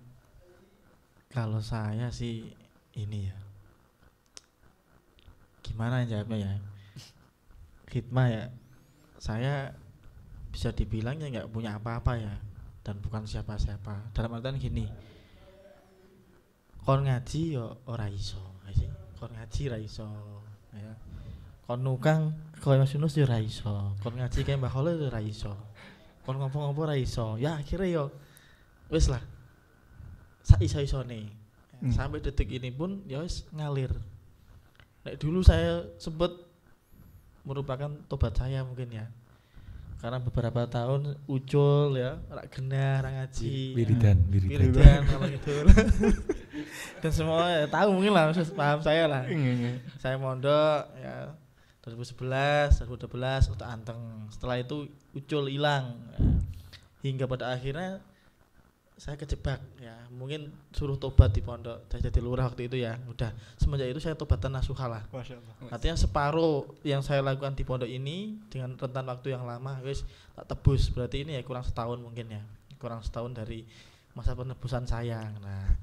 Kalau saya sih ini ya, gimana jawabnya ya, khidmah ya, saya bisa dibilang ya nggak punya apa-apa ya, dan bukan siapa-siapa. Dalam artian gini, kon ngaji yo ora iso, sih. Kon ngaji ra iso, ya. Kon nukang koyo Mas Yunus yo ra iso, kon ngaji kayak Mbah Khalil yo ra iso, kon ngopo-ngopo ra iso. Ya akhirnya yo wis lah, sak iso-isone. Sampai detik ini pun ya wis ngalir. Nek dulu saya sempat merupakan tobat saya mungkin ya, karena beberapa tahun ucul ya, rak genah, rak ngaji, wiridan kalau gitu. Dan semua ya, tahu mungkin lah, maksud paham saya lah. Saya mondok ya 2011, 2012 untuk anteng. Setelah itu ucul hilang ya. Hingga pada akhirnya saya kejebak ya, mungkin suruh tobat di pondok. Saya jadi lurah waktu itu ya. Udah semenjak itu saya tobatan nasuha lah. Artinya separuh yang saya lakukan di pondok ini dengan rentan waktu yang lama wis tak tebus. Berarti ini ya kurang setahun mungkin ya. Kurang setahun dari masa penebusan saya. Nah,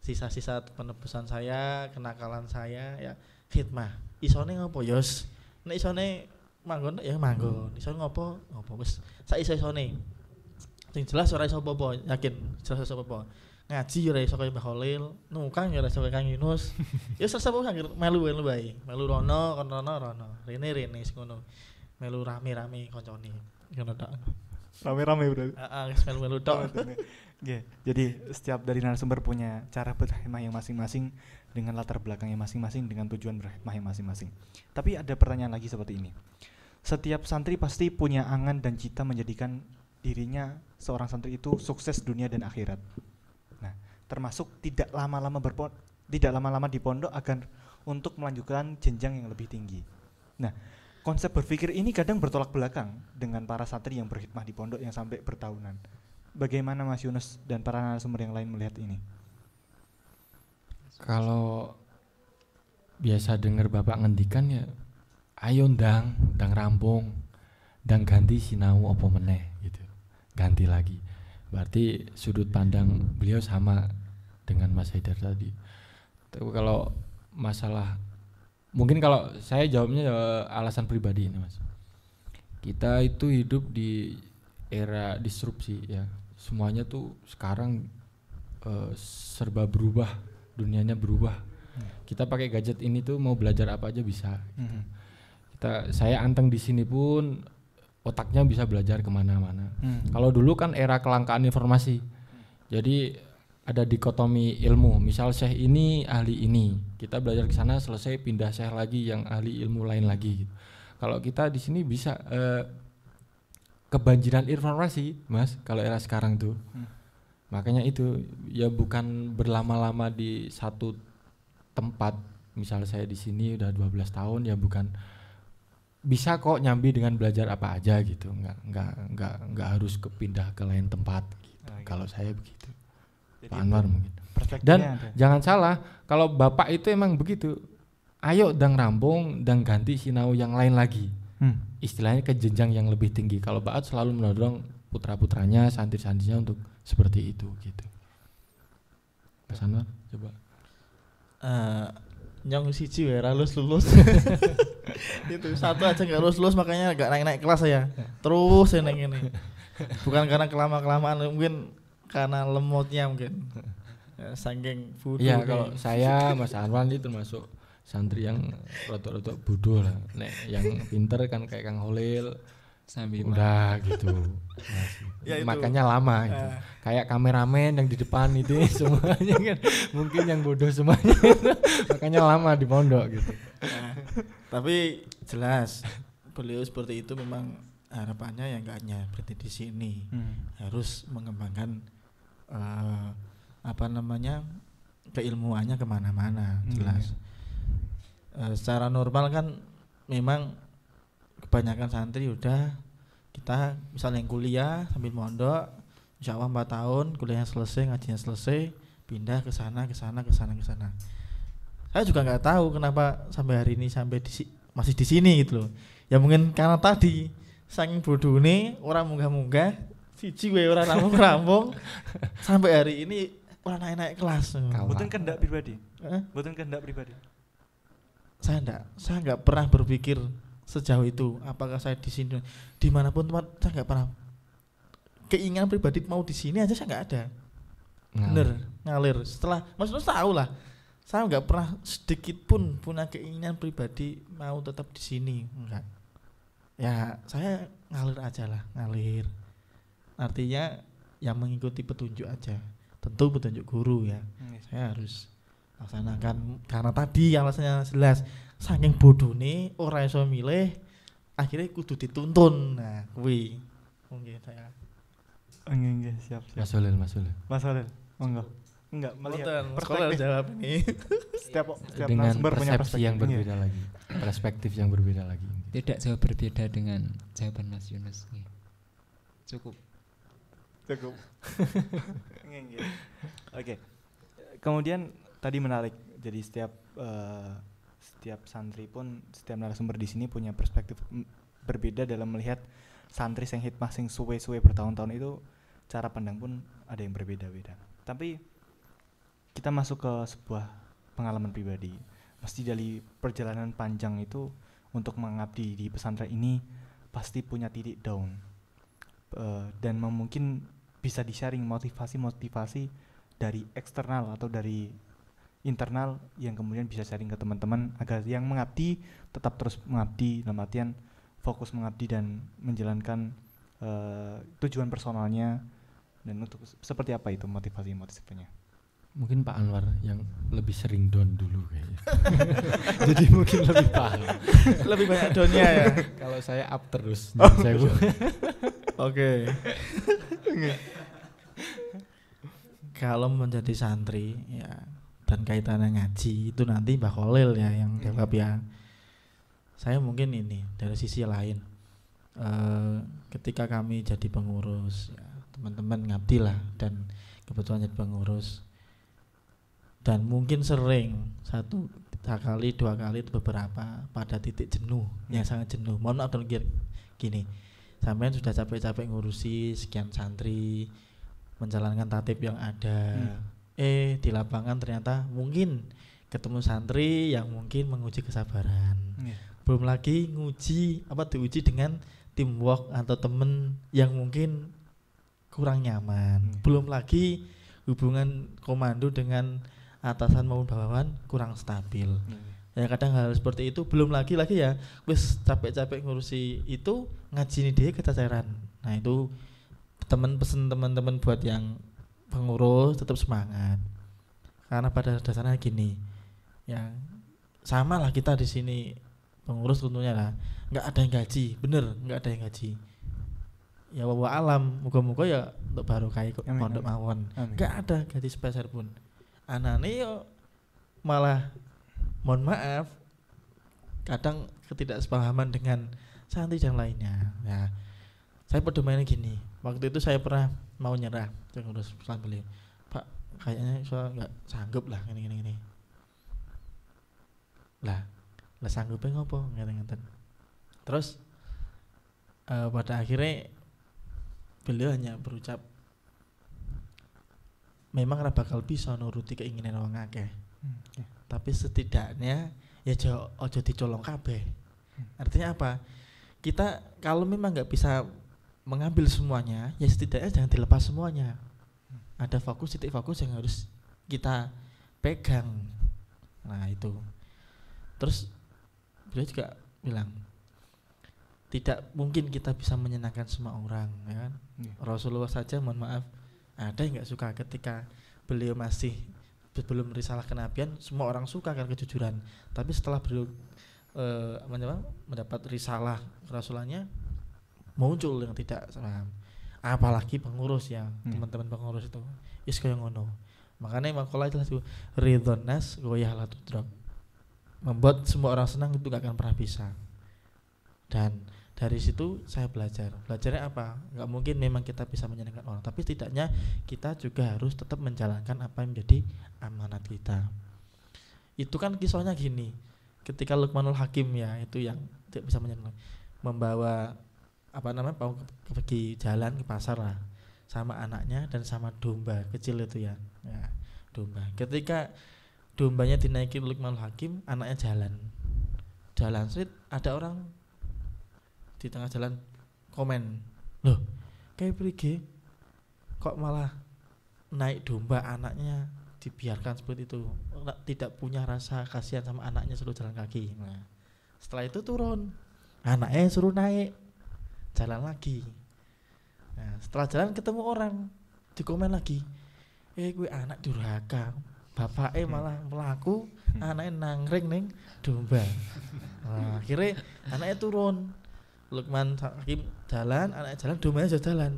sisa-sisa penebusan saya, kenakalan saya ya khidmah. Isone ngopo yos? Nek isone manggon ya manggon. Isone ngopo wis sak iso-isone. Sing jelas ora iso apa-apa, yakin jelas iso apa-apa. Ngaji ora iso kaya Mbah Khalil, nukang ora iso kaya Kang Yunus. Ya serasa kanggo melu wae. Melu rono, kon rono. Rene sing ngono. Melu rame-rame kancane. Ngono tok. Rame-rame berarti. Heeh, wis melu tok. Nggih. Jadi setiap dari narasumber punya cara berkhidmah yang masing-masing dengan latar belakang yang masing-masing dengan tujuan berkhidmah yang masing-masing. Tapi ada pertanyaan lagi seperti ini. Setiap santri pasti punya angan dan cita menjadikan dirinya seorang santri itu sukses dunia dan akhirat. Nah, termasuk tidak lama-lama di pondok agar untuk melanjutkan jenjang yang lebih tinggi. Nah, konsep berpikir ini kadang bertolak belakang dengan para santri yang berkhidmah di pondok yang sampai bertahunan. Bagaimana Mas Yunus dan para narasumber yang lain melihat ini? Kalau biasa dengar Bapak ngendikan ya, ayo ndang rampung, ndang ganti sinau apa meneh gitu. Ganti lagi. Berarti sudut pandang beliau sama dengan Mas Haidar tadi. Tapi kalau masalah, mungkin kalau saya jawabnya alasan pribadi ini Mas. Kita itu hidup di era disrupsi ya. Semuanya tuh sekarang serba berubah, dunianya berubah. Kita pakai gadget ini tuh mau belajar apa aja bisa. Gitu. Saya anteng di sini pun otaknya bisa belajar kemana-mana. Kalau dulu kan era kelangkaan informasi, jadi ada dikotomi ilmu. Misal syekh ini ahli ini, kita belajar ke sana selesai pindah syekh lagi yang ahli ilmu lain lagi. Gitu. Kalau kita di sini bisa kebanjiran informasi, Mas, kalau era sekarang tuh. Makanya itu ya bukan berlama-lama di satu tempat. Misalnya saya di sini udah 12 tahun ya bukan bisa kok nyambi dengan belajar apa aja gitu. Enggak harus kepindah ke lain tempat gitu. Kalau saya begitu. Pak Anwar mungkin. Dan jangan salah, kalau Bapak itu emang begitu. Ayo dang rampung dan ganti sinau yang lain lagi. Istilahnya ke jenjang yang lebih tinggi. Kalau Baat selalu mendorong putra-putranya, santri-santrinya untuk seperti itu gitu. Mas Anwar coba. Nyong siji wae ra lulus. Itu satu aja enggak lulus makanya enggak naik-naik kelas saya. Terus yang ini. Bukan karena kelamaan mungkin karena lemotnya mungkin. Ya, saking bodoh. Iya, kalau saya Mas Anwar ini termasuk santri yang rotok-rotok bodoh lah. Nek yang pinter kan kayak Kang Holil sambil udah gitu. Ya, makanya lama gitu. Kayak kameramen yang di depan itu semuanya kan mungkin yang bodoh semuanya. Makanya lama di pondok gitu. Tapi jelas beliau seperti itu memang harapannya yang enggak hanya berhenti di sini. Harus mengembangkan keilmuannya kemana-mana jelas. Secara normal kan memang kebanyakan santri udah kita misalnya yang kuliah sambil mondok insyaallah 4 tahun kuliahnya selesai, ngajinya selesai, pindah ke sana. Saya juga nggak tahu kenapa sampai hari ini masih di sini gitu loh. Ya mungkin karena tadi saking bodohnya orang munggah-munggah siji wae ora rampung sampai hari ini ora naik kelas. Mboten kehendak pribadi. Mboten kehendak pribadi. Saya enggak pernah berpikir sejauh itu. Apakah saya di sini dimanapun tempat saya enggak pernah keinginan pribadi mau di sini aja saya enggak ada. Bener, ngalir. Setelah maksudnya tahu lah. Saya enggak pernah sedikit pun punya keinginan pribadi mau tetap di sini, enggak. Ya, saya ngalir aja lah, ngalir. Artinya yang mengikuti petunjuk aja. Tentu petunjuk guru ya. Saya harus laksanakan karena tadi alasannya jelas saking bodoh nih orang iso milih akhirnya kudu dituntun. Nah kuwi mungkin saya enggak siap. Mas Holil monggo enggak melihat perspektif jawab ini setiap dengan sumber punya persepsi yang berbeda lagi, perspektif yang berbeda lagi. Tidak jauh berbeda dengan jawaban Mas Yunus. Cukup. Oke. Kemudian tadi menarik. Jadi setiap santri pun, setiap narasumber di sini punya perspektif berbeda dalam melihat santri sing hikmah sing suwe-suwe bertahun-tahun itu cara pandang pun ada yang berbeda-beda. Tapi kita masuk ke sebuah pengalaman pribadi. Pasti dari perjalanan panjang itu untuk mengabdi di pesantren ini pasti punya titik down. Dan mungkin bisa di-sharing motivasi dari eksternal atau dari internal yang kemudian bisa sharing ke teman-teman agar yang mengabdi tetap terus mengabdi dalam artian fokus mengabdi dan menjalankan tujuan personalnya. Dan untuk seperti apa itu motivasinya? Mungkin Pak Anwar yang lebih sering down dulu kayaknya. Jadi mungkin lebih paham. Lebih banyak downnya ya. Kalau saya up terus. Oke. Kalau menjadi santri ya dan kaitannya ngaji itu nanti Mbak Kholil ya yang jawab ya. Saya mungkin ini dari sisi lain. Ketika kami jadi pengurus ya, teman-teman ngabdi lah dan kebetulan jadi pengurus dan mungkin sering 1 kali 2 kali itu beberapa pada titik jenuh yang sangat jenuh. Mohon maaf gini, sampean sudah capek-capek ngurusi sekian santri, menjalankan tatib yang ada, di lapangan ternyata mungkin ketemu santri yang mungkin menguji kesabaran, belum lagi diuji dengan teamwork atau temen yang mungkin kurang nyaman, belum lagi hubungan komando dengan atasan maupun bawahan kurang stabil. Ya kadang hal seperti itu, belum lagi ya wis capek-capek ngurusi itu ngaji dia kececeran. Nah itu pesen teman-teman buat yang pengurus tetap semangat, karena pada dasarnya gini ya, sama lah kita di sini pengurus tentunya lah nggak ada yang gaji, bener nggak ada yang gaji ya wa alam, muga-muga ya untuk barokah Amin, pondok amin. mawon. Amin. Enggak ada ganti sepeser pun. Anane yo malah mohon maaf kadang ketidaksepahaman dengan santri dan lainnya. Ya, saya pedomannya gini. Waktu itu saya pernah mau nyerah yang ngurus pesan beliau. Pak, kayaknya saya nggak sanggup lah gini. Lah sanggupnya ngopo ngeten-ngeten. Terus pada akhirnya beliau hanya berucap memang ora bakal bisa nuruti keinginan wong akeh. Tapi setidaknya ya ojo dicolong kabeh. Artinya apa? Kita kalau memang nggak bisa mengambil semuanya, ya setidaknya jangan dilepas semuanya. Ada titik fokus yang harus kita pegang. Nah itu. Terus beliau juga bilang tidak mungkin kita bisa menyenangkan semua orang, ya kan? Rasulullah saja mohon maaf ada yang nggak suka ketika beliau masih belum risalah kenabian, semua orang suka kan kejujuran. Tapi setelah beliau mendapat risalah kerasulannya, muncul yang tidak paham. Apalagi pengurus ya, teman-teman pengurus itu is kaya ngono. Makanya makalah itu ridhon nas goyah la tudrak. Membuat semua orang senang itu gak akan pernah bisa. Dan dari situ saya belajarnya apa? Gak mungkin memang kita bisa menyenangkan orang, tapi setidaknya kita juga harus tetap menjalankan apa yang menjadi amanat kita. Itu kan kisahnya gini, ketika Luqmanul Hakim ya, itu yang tidak bisa menyenangkan, membawa pergi jalan ke pasar lah sama anaknya dan sama domba kecil itu ya, domba. Ketika dombanya dinaikin Luqmanul Hakim, anaknya jalan street, ada orang di tengah jalan komen, loh kayak pergi kok malah naik domba, anaknya dibiarkan seperti itu, tidak punya rasa kasihan sama anaknya, suruh jalan kaki. Nah, setelah itu turun, anaknya suruh naik, jalan lagi. Nah, setelah jalan ketemu orang, dikomen lagi, gue anak durhaka, bapaknya malah melaku, anaknya nangring neng domba. Nah, akhirnya anaknya turun, Luqman Hakim jalan, anaknya jalan, dombanya sudah jalan.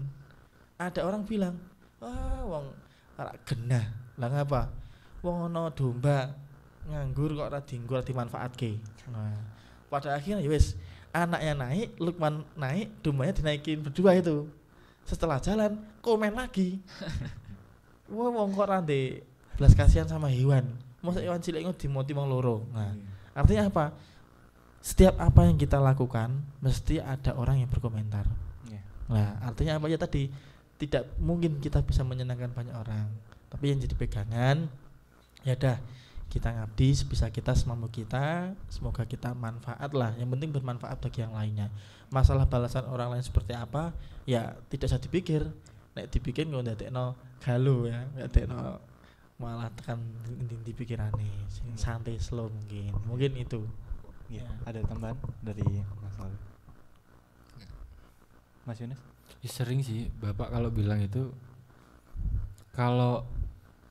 Ada orang bilang, wong ora genah. Lah ngapa? Wong ono domba nganggur kok ora dienggo dimanfaatke. Nah, pada akhirnya ya wis, anaknya naik, Luqman naik, dombanya dinaikin berdua itu. Setelah jalan, komen lagi. Wong kok ora ndek belas kasihan sama hewan. Masa hewan cilik ngono dimoti wong loro. Nah, artinya apa? Setiap apa yang kita lakukan mesti ada orang yang berkomentar. Nah, artinya apa ya tadi? Tidak mungkin kita bisa menyenangkan banyak orang. Tapi yang jadi pegangan, ya dah kita ngabdi sebisa kita, semampu kita, semoga kita manfaat lah. Yang penting bermanfaat bagi yang lainnya. Masalah balasan orang lain seperti apa, ya tidak usah dipikir. Nek dipikir nggak ndadekno galau ya, ndadekno malah tekan di pikirane, santai slow mungkin itu. Ya. Ada tambahan dari Mas Alwi? Mas Yunus? Ya, sering sih Bapak kalau bilang itu kalau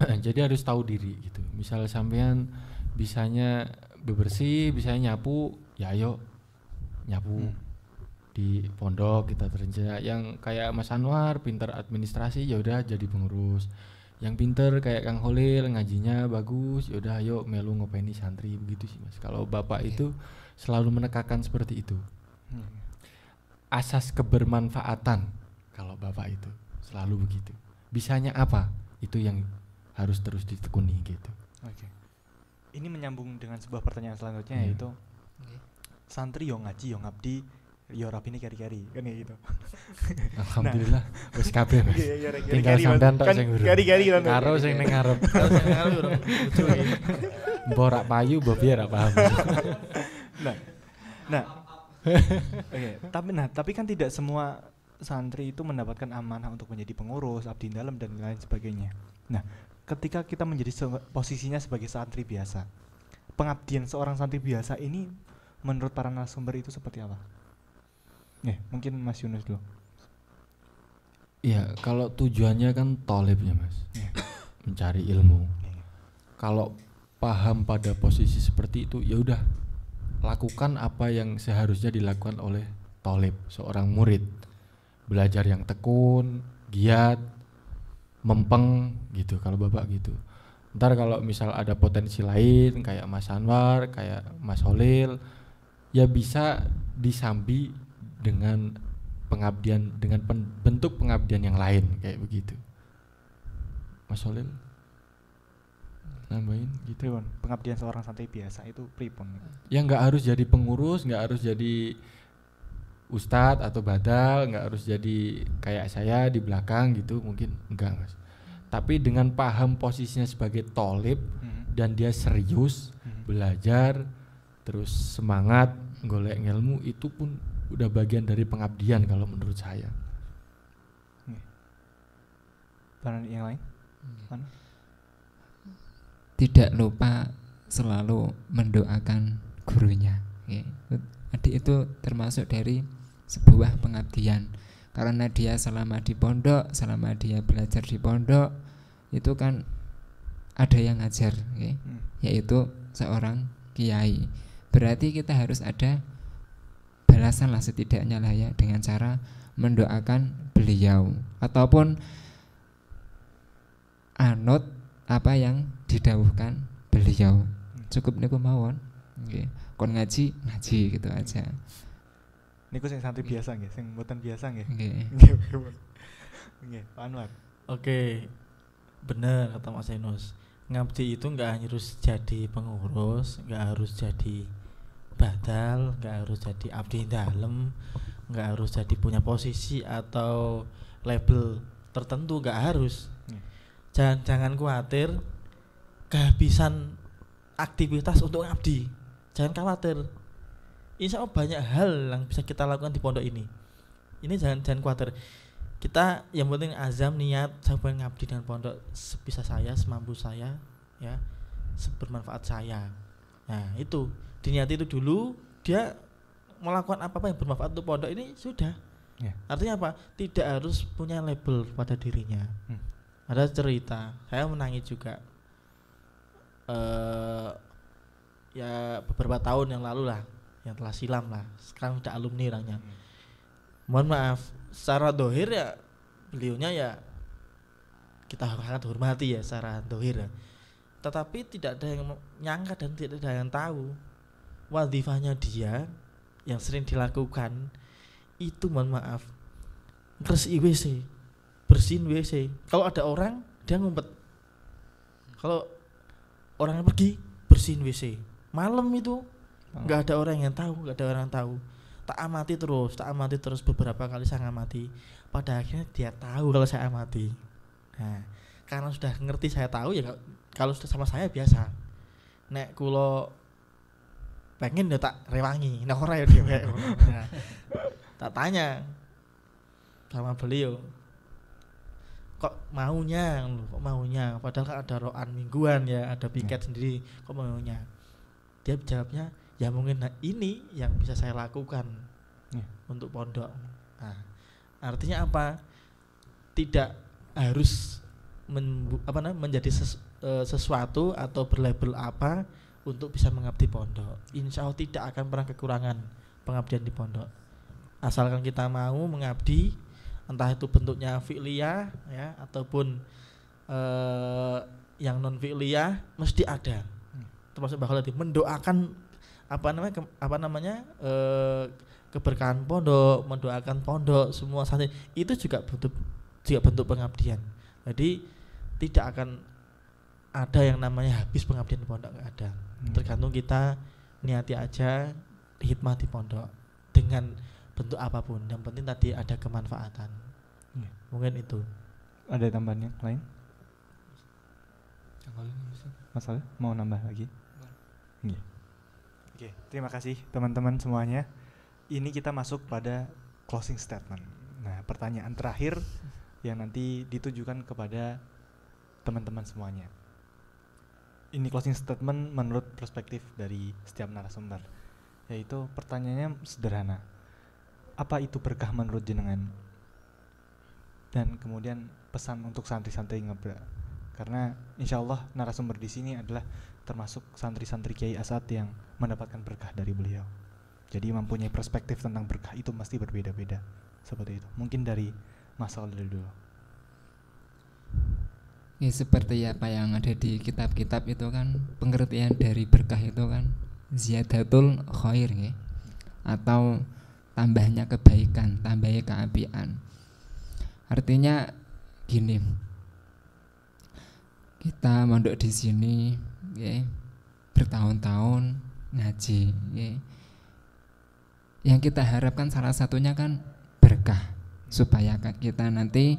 jadi harus tahu diri gitu. Misal sampean bisanya bebersih, bisanya nyapu, ya ayo nyapu di pondok kita terenja. Yang kayak Mas Anwar pintar administrasi, ya udah jadi pengurus. Yang pinter kayak Kang Holil ngajinya bagus, ya udah ayo melu ngopeni santri, begitu sih Mas. Kalau Bapak itu selalu menekankan seperti itu. Asas kebermanfaatan kalau Bapak itu selalu begitu. Bisanya apa? Itu yang harus terus ditekuni gitu. Oke. Ini menyambung dengan sebuah pertanyaan selanjutnya yaitu santri yo ngaji yo ngabdi yo rapine kari-kari kan ya gitu. Alhamdulillah wis kabeh Mas. Tinggal Kari-kari, sampean tok kan sing urung. kari-kari kan. Karo sing ning ngarep. Mbok rak payu mbok piye rak paham. Nah. Oke, tapi kan tidak semua santri itu mendapatkan amanah untuk menjadi pengurus, abdi dalam dan lain sebagainya. Nah, ketika kita menjadi posisinya sebagai santri biasa, pengabdian seorang santri biasa ini menurut para narasumber itu seperti apa? Mungkin Mas Yunus dulu. Iya, kalau tujuannya kan thalib ya Mas. Mencari ilmu. Kalau paham pada posisi seperti itu, ya udah lakukan apa yang seharusnya dilakukan oleh thalib, seorang murid. belajar yang tekun, giat, mempeng gitu kalau Bapak gitu. Ntar kalau misal ada potensi lain kayak Mas Anwar, kayak Mas Holil, ya bisa disambi dengan pengabdian, dengan bentuk pengabdian yang lain kayak begitu. Mas Holil nambahin gitu. Pripun, pengabdian seorang santri biasa itu pripun? Ya nggak harus jadi pengurus, nggak harus jadi ustadz atau badal, nggak harus jadi kayak saya di belakang gitu, mungkin enggak Mas. Tapi dengan paham posisinya sebagai tolib dan dia serius belajar, terus semangat golek ilmu, itu pun udah bagian dari pengabdian kalau menurut saya. Bahan yang lain? Tidak lupa selalu mendoakan gurunya. Adik itu termasuk dari sebuah pengabdian, karena dia selama di pondok, selama dia belajar di pondok itu kan ada yang ngajar, yaitu seorang kiai. Berarti kita harus ada balasan lah setidaknya lah ya, dengan cara mendoakan beliau ataupun anut apa yang didhawuhkan beliau. Cukup niku mawon. Nggih. Kon ngaji gitu aja. Niku sing santri biasa nggih, sing mboten biasa nggih. Nggih. Nggih, Pak Anwar. Oke, bener kata Mas Enus. Ngabdi itu nggak harus jadi pengurus, nggak harus jadi badal, nggak harus jadi abdi dalem, nggak harus jadi punya posisi atau label tertentu, nggak harus. Jangan khawatir kehabisan aktivitas untuk ngabdi. Jangan khawatir. Insya Allah banyak hal yang bisa kita lakukan di pondok ini. Ini jangan khawatir. Kita yang penting azam, niat, saya pengen ngabdi dengan pondok sebisa saya, semampu saya, ya, sebermanfaat saya. Nah itu diniati itu dulu, dia melakukan apa yang bermanfaat untuk pondok ini sudah. Artinya apa? Tidak harus punya label pada dirinya. Ada cerita, saya menangis juga ya beberapa tahun yang lalu lah, yang telah silam lah. Sekarang sudah alumni orangnya. Mohon maaf, secara dohir ya beliaunya ya kita sangat hormati ya secara dohir ya. Tetapi tidak ada yang nyangka dan tidak ada yang tahu wadifahnya dia yang sering dilakukan itu, mohon maaf, bersihin WC. Kalau ada orang dia ngumpet, kalau orang pergi bersihin WC. Malam itu nggak ada orang yang tahu, Tak amati terus beberapa kali saya amati. Pada akhirnya dia tahu kalau saya amati. Nah, karena sudah ngerti saya tahu ya, kalau sudah sama saya biasa. Nek kulo pengen ya tak rewangi, nek ora ya dhewe. Nah, tak tanya sama beliau, kok maunya, padahal kan ada roan mingguan ya, ada piket sendiri, kok maunya? Dia jawabnya, ya mungkin ini yang bisa saya lakukan untuk pondok. Nah, artinya apa? Tidak harus menjadi sesuatu atau berlabel apa untuk bisa mengabdi pondok. Insya Allah tidak akan pernah kekurangan pengabdian di pondok, asalkan kita mau mengabdi, entah itu bentuknya fi'liyah ya ataupun yang non fi'liyah, mesti ada. Termasuk bakal tadi mendoakan keberkahan pondok, mendoakan pondok semua santri, itu juga bentuk pengabdian. Jadi tidak akan ada yang namanya habis pengabdian di pondok, nggak ada. Tergantung kita niati aja hikmah di pondok dengan bentuk apapun, yang penting tadi ada kemanfaatan. Mungkin itu. Ada tambahan yang lain? Masalah mau nambah lagi? Oke, terima kasih teman-teman semuanya. Ini kita masuk pada closing statement. Nah, pertanyaan terakhir yang nanti ditujukan kepada teman-teman semuanya. Ini closing statement menurut perspektif dari setiap narasumber, yaitu pertanyaannya sederhana. Apa itu berkah menurut jenengan? Dan kemudian pesan untuk santri-santri ngebra. Karena insya Allah narasumber di sini adalah termasuk santri-santri Kiai As'ad yang mendapatkan berkah dari beliau. Jadi mempunyai perspektif tentang berkah itu mesti berbeda-beda. seperti itu. Mungkin dari Mas Khalil dulu. Ya, seperti apa yang ada di kitab-kitab itu kan, pengertian dari berkah itu kan ziyadatul khair ya, atau tambahnya kebaikan, tambahnya keapian. Artinya gini, kita mondok di sini ya, bertahun-tahun ngaji ya. Yang kita harapkan salah satunya kan berkah, supaya kita nanti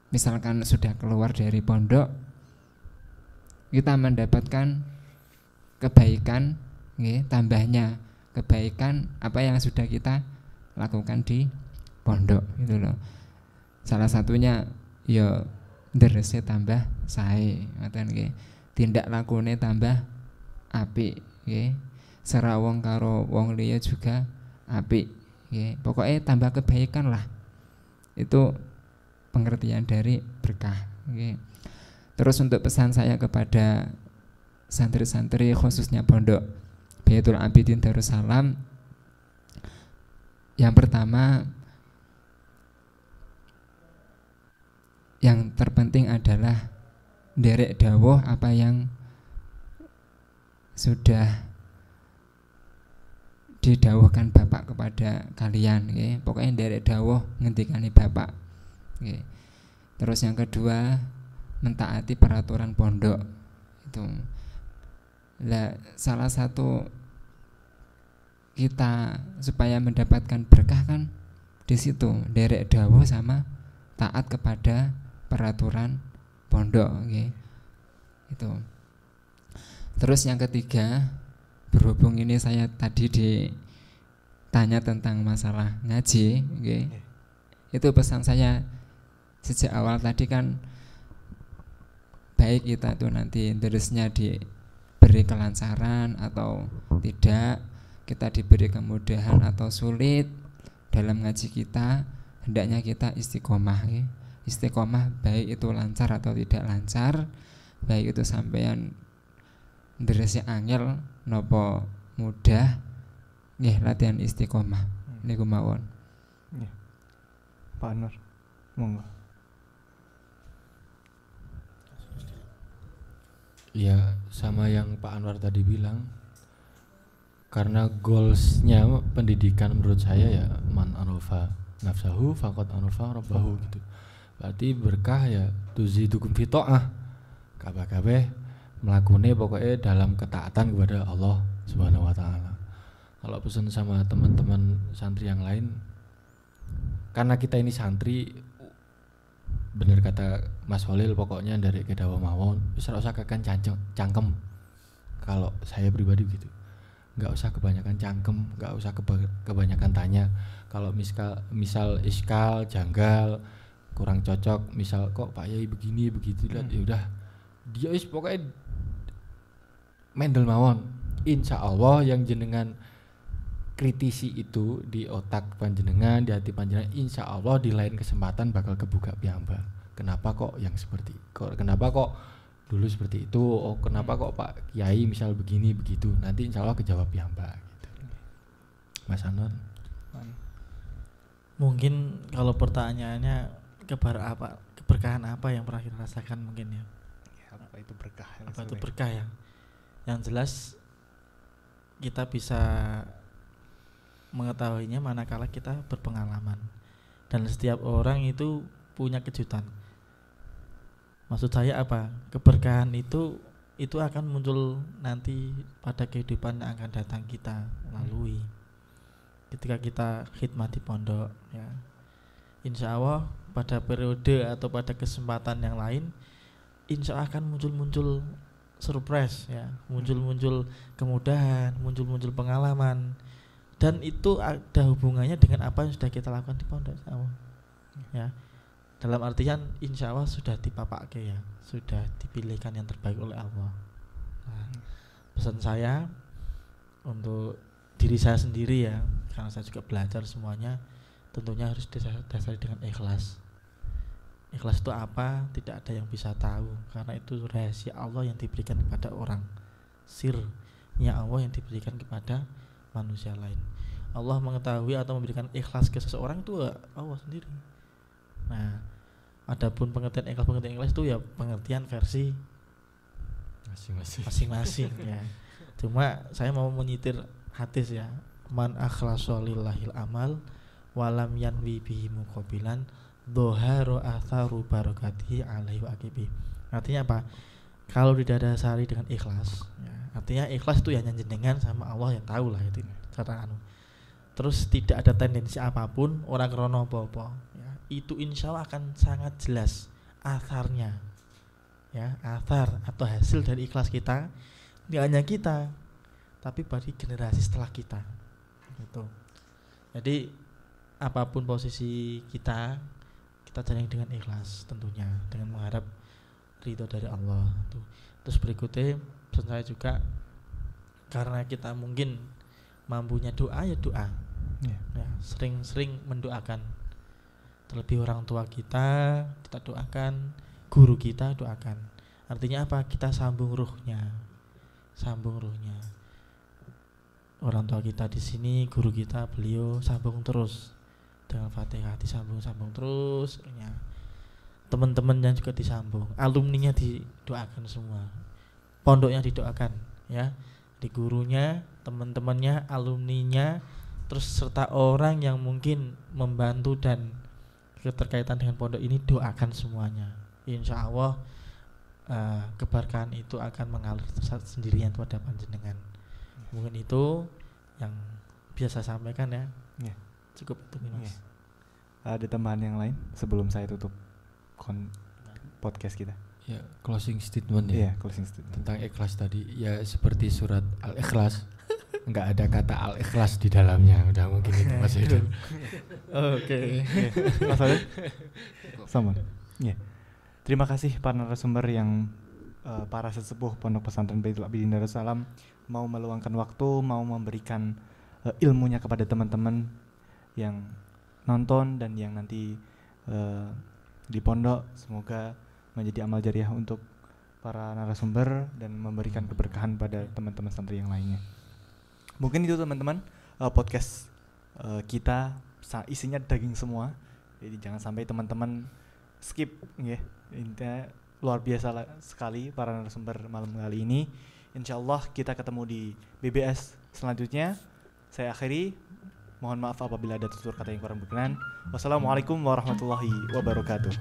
misalkan sudah keluar dari pondok, kita mendapatkan kebaikan ya, tambahnya kebaikan apa yang sudah kita lakukan di pondok gitu loh. Salah satunya ya derese tambah sae, ngoten nggih. Tindak lakune tambah apik nggih. Sera wong karo wong liya juga apik nggih. Pokoke tambah kebaikan lah. Itu pengertian dari berkah nggih. Terus untuk pesan saya kepada santri-santri khususnya pondok Baitul Abidin Darussalam, yang pertama yang terpenting adalah nderek dawuh apa yang sudah didawuhkan Bapak kepada kalian nggih. Pokoknya nderek dawuh ngendikane Bapak nggih. Terus yang kedua, mentaati peraturan pondok itu. Lah salah satu kita supaya mendapatkan berkah kan di situ, nderek dawuh sama taat kepada peraturan pondok nggih. Itu. Terus yang ketiga, berhubung ini saya tadi ditanya tentang masalah ngaji nggih. Itu pesan saya sejak awal tadi kan, baik kita itu nanti terusnya diberi kelancaran atau tidak, kita diberi kemudahan atau sulit dalam ngaji kita, hendaknya kita istiqomah ya. Istiqomah baik itu lancar atau tidak lancar, baik itu sampean nderesi angel nopo mudah nggih, latihan istiqomah niku mawon. Nggih. Pak Nur, monggo. Ya sama yang Pak Anwar tadi bilang, karena goalsnya pendidikan menurut saya ya man arofa nafsahu faqad arofa rabbahu gitu. Berarti berkah ya tuzidukum fi ta'ah, kabeh-kabeh mlakune pokoknya dalam ketaatan kepada Allah Subhanahu wa taala. Kalau pesan sama teman-teman santri yang lain, karena kita ini santri, bener kata Mas Khalil, pokoknya dari kedawa mawon wis ora usah kakan cangkem. Kalau saya pribadi gitu, nggak usah kebanyakan cangkem, nggak usah kebanyakan tanya. Kalau misal iskal, janggal, kurang cocok, misal kok Pak Yai begini begitu, ya udah dia wis pokoknya mendel mawon. Insya Allah yang jenengan kritisi itu di otak panjenengan, di hati panjenengan, insya Allah di lain kesempatan bakal kebuka piyambak. Kenapa kok yang seperti kenapa kok dulu seperti itu, oh kenapa kok Pak Kiai misal begini begitu, nanti insya Allah kejawab piyambak gitu. Mas Anwar. Mungkin kalau pertanyaannya keberkahan apa yang pernah kita rasakan mungkin ya. Apa itu berkah? Apa itu berkah ya? Yang jelas kita bisa mengetahuinya manakala kita berpengalaman, dan setiap orang itu punya kejutan. Maksud saya apa? Keberkahan itu akan muncul nanti pada kehidupan yang akan datang kita lalui ketika kita khidmat di pondok ya. Insya Allah pada periode atau pada kesempatan yang lain, insya Allah akan muncul surprise ya, muncul kemudahan, muncul pengalaman. Dan itu ada hubungannya dengan apa yang sudah kita lakukan di pondok ya. Dalam artian insya Allah sudah dipapake ya, sudah dipilihkan yang terbaik oleh Allah. Nah, pesan saya untuk diri saya sendiri ya, karena saya juga belajar semuanya, tentunya harus didasari dengan ikhlas. Ikhlas itu apa? Tidak ada yang bisa tahu, karena itu rahasia Allah yang diberikan kepada orang, sirnya Allah yang diberikan kepada manusia lain. Allah mengetahui atau memberikan ikhlas ke seseorang itu Allah sendiri. Nah, adapun pengertian ikhlas itu ya pengertian versi masing-masing ya. Cuma saya mau menyitir hadis ya, man akhlasa lillahil amal walam yanwi bihi muqabilan dhaharu atharu barakatihi alaihi wa aqibi. Artinya apa? Kalau didasari dengan ikhlas ya, artinya ikhlas itu ya jenengan sama Allah yang tahu lah itu cara terus tidak ada tendensi apapun orang krono apa-apa ya, itu insya Allah akan sangat jelas atharnya ya, athar atau hasil dari ikhlas kita tidak hanya kita tapi bagi generasi setelah kita gitu. Jadi apapun posisi kita jalani dengan ikhlas tentunya, dengan mengharap ridho dari Allah tuh. Terus berikutnya pesan saya juga, karena kita mungkin mampunya doa ya doa ya, sering-sering mendoakan, terlebih orang tua kita doakan, guru kita doakan. Artinya apa? Kita sambung ruhnya. Orang tua kita di sini, guru kita, beliau sambung terus dengan Fatihah, disambung terus ya. Teman-temannya juga disambung, alumninya didoakan semua, pondoknya didoakan ya, di gurunya, teman-temannya, alumninya, terus serta orang yang mungkin membantu dan keterkaitan dengan pondok ini doakan semuanya. Insya Allah keberkahan itu akan mengalir sendirian pada panjenengan. Mungkin itu yang biasa sampaikan ya. Cukup itu Mas. Ada tambahan yang lain sebelum saya tutup podcast kita? Ya, closing statement ya. Iya, closing statement. Tentang ikhlas tadi ya seperti surat Al-Ikhlas. Enggak ada kata Al-Ikhlas di dalamnya. Udah mungkin itu Mas Edo. Oke. Mas Adit? Sama. Iya. Terima kasih para narasumber yang para sesepuh Pondok Pesantren Baitul Abidin Darussalam mau meluangkan waktu, mau memberikan ilmunya kepada teman-teman yang nonton dan yang nanti di pondok. Semoga menjadi amal jariah untuk para narasumber dan memberikan keberkahan pada teman-teman santri yang lainnya. Mungkin itu teman-teman podcast kita isinya daging semua. Jadi jangan sampai teman-teman skip ya. Intinya luar biasa sekali para narasumber malam kali ini. Insyaallah kita ketemu di BBS selanjutnya. Saya akhiri, mohon maaf apabila ada tutur kata yang kurang berkenan. Wassalamualaikum warahmatullahi wabarakatuh.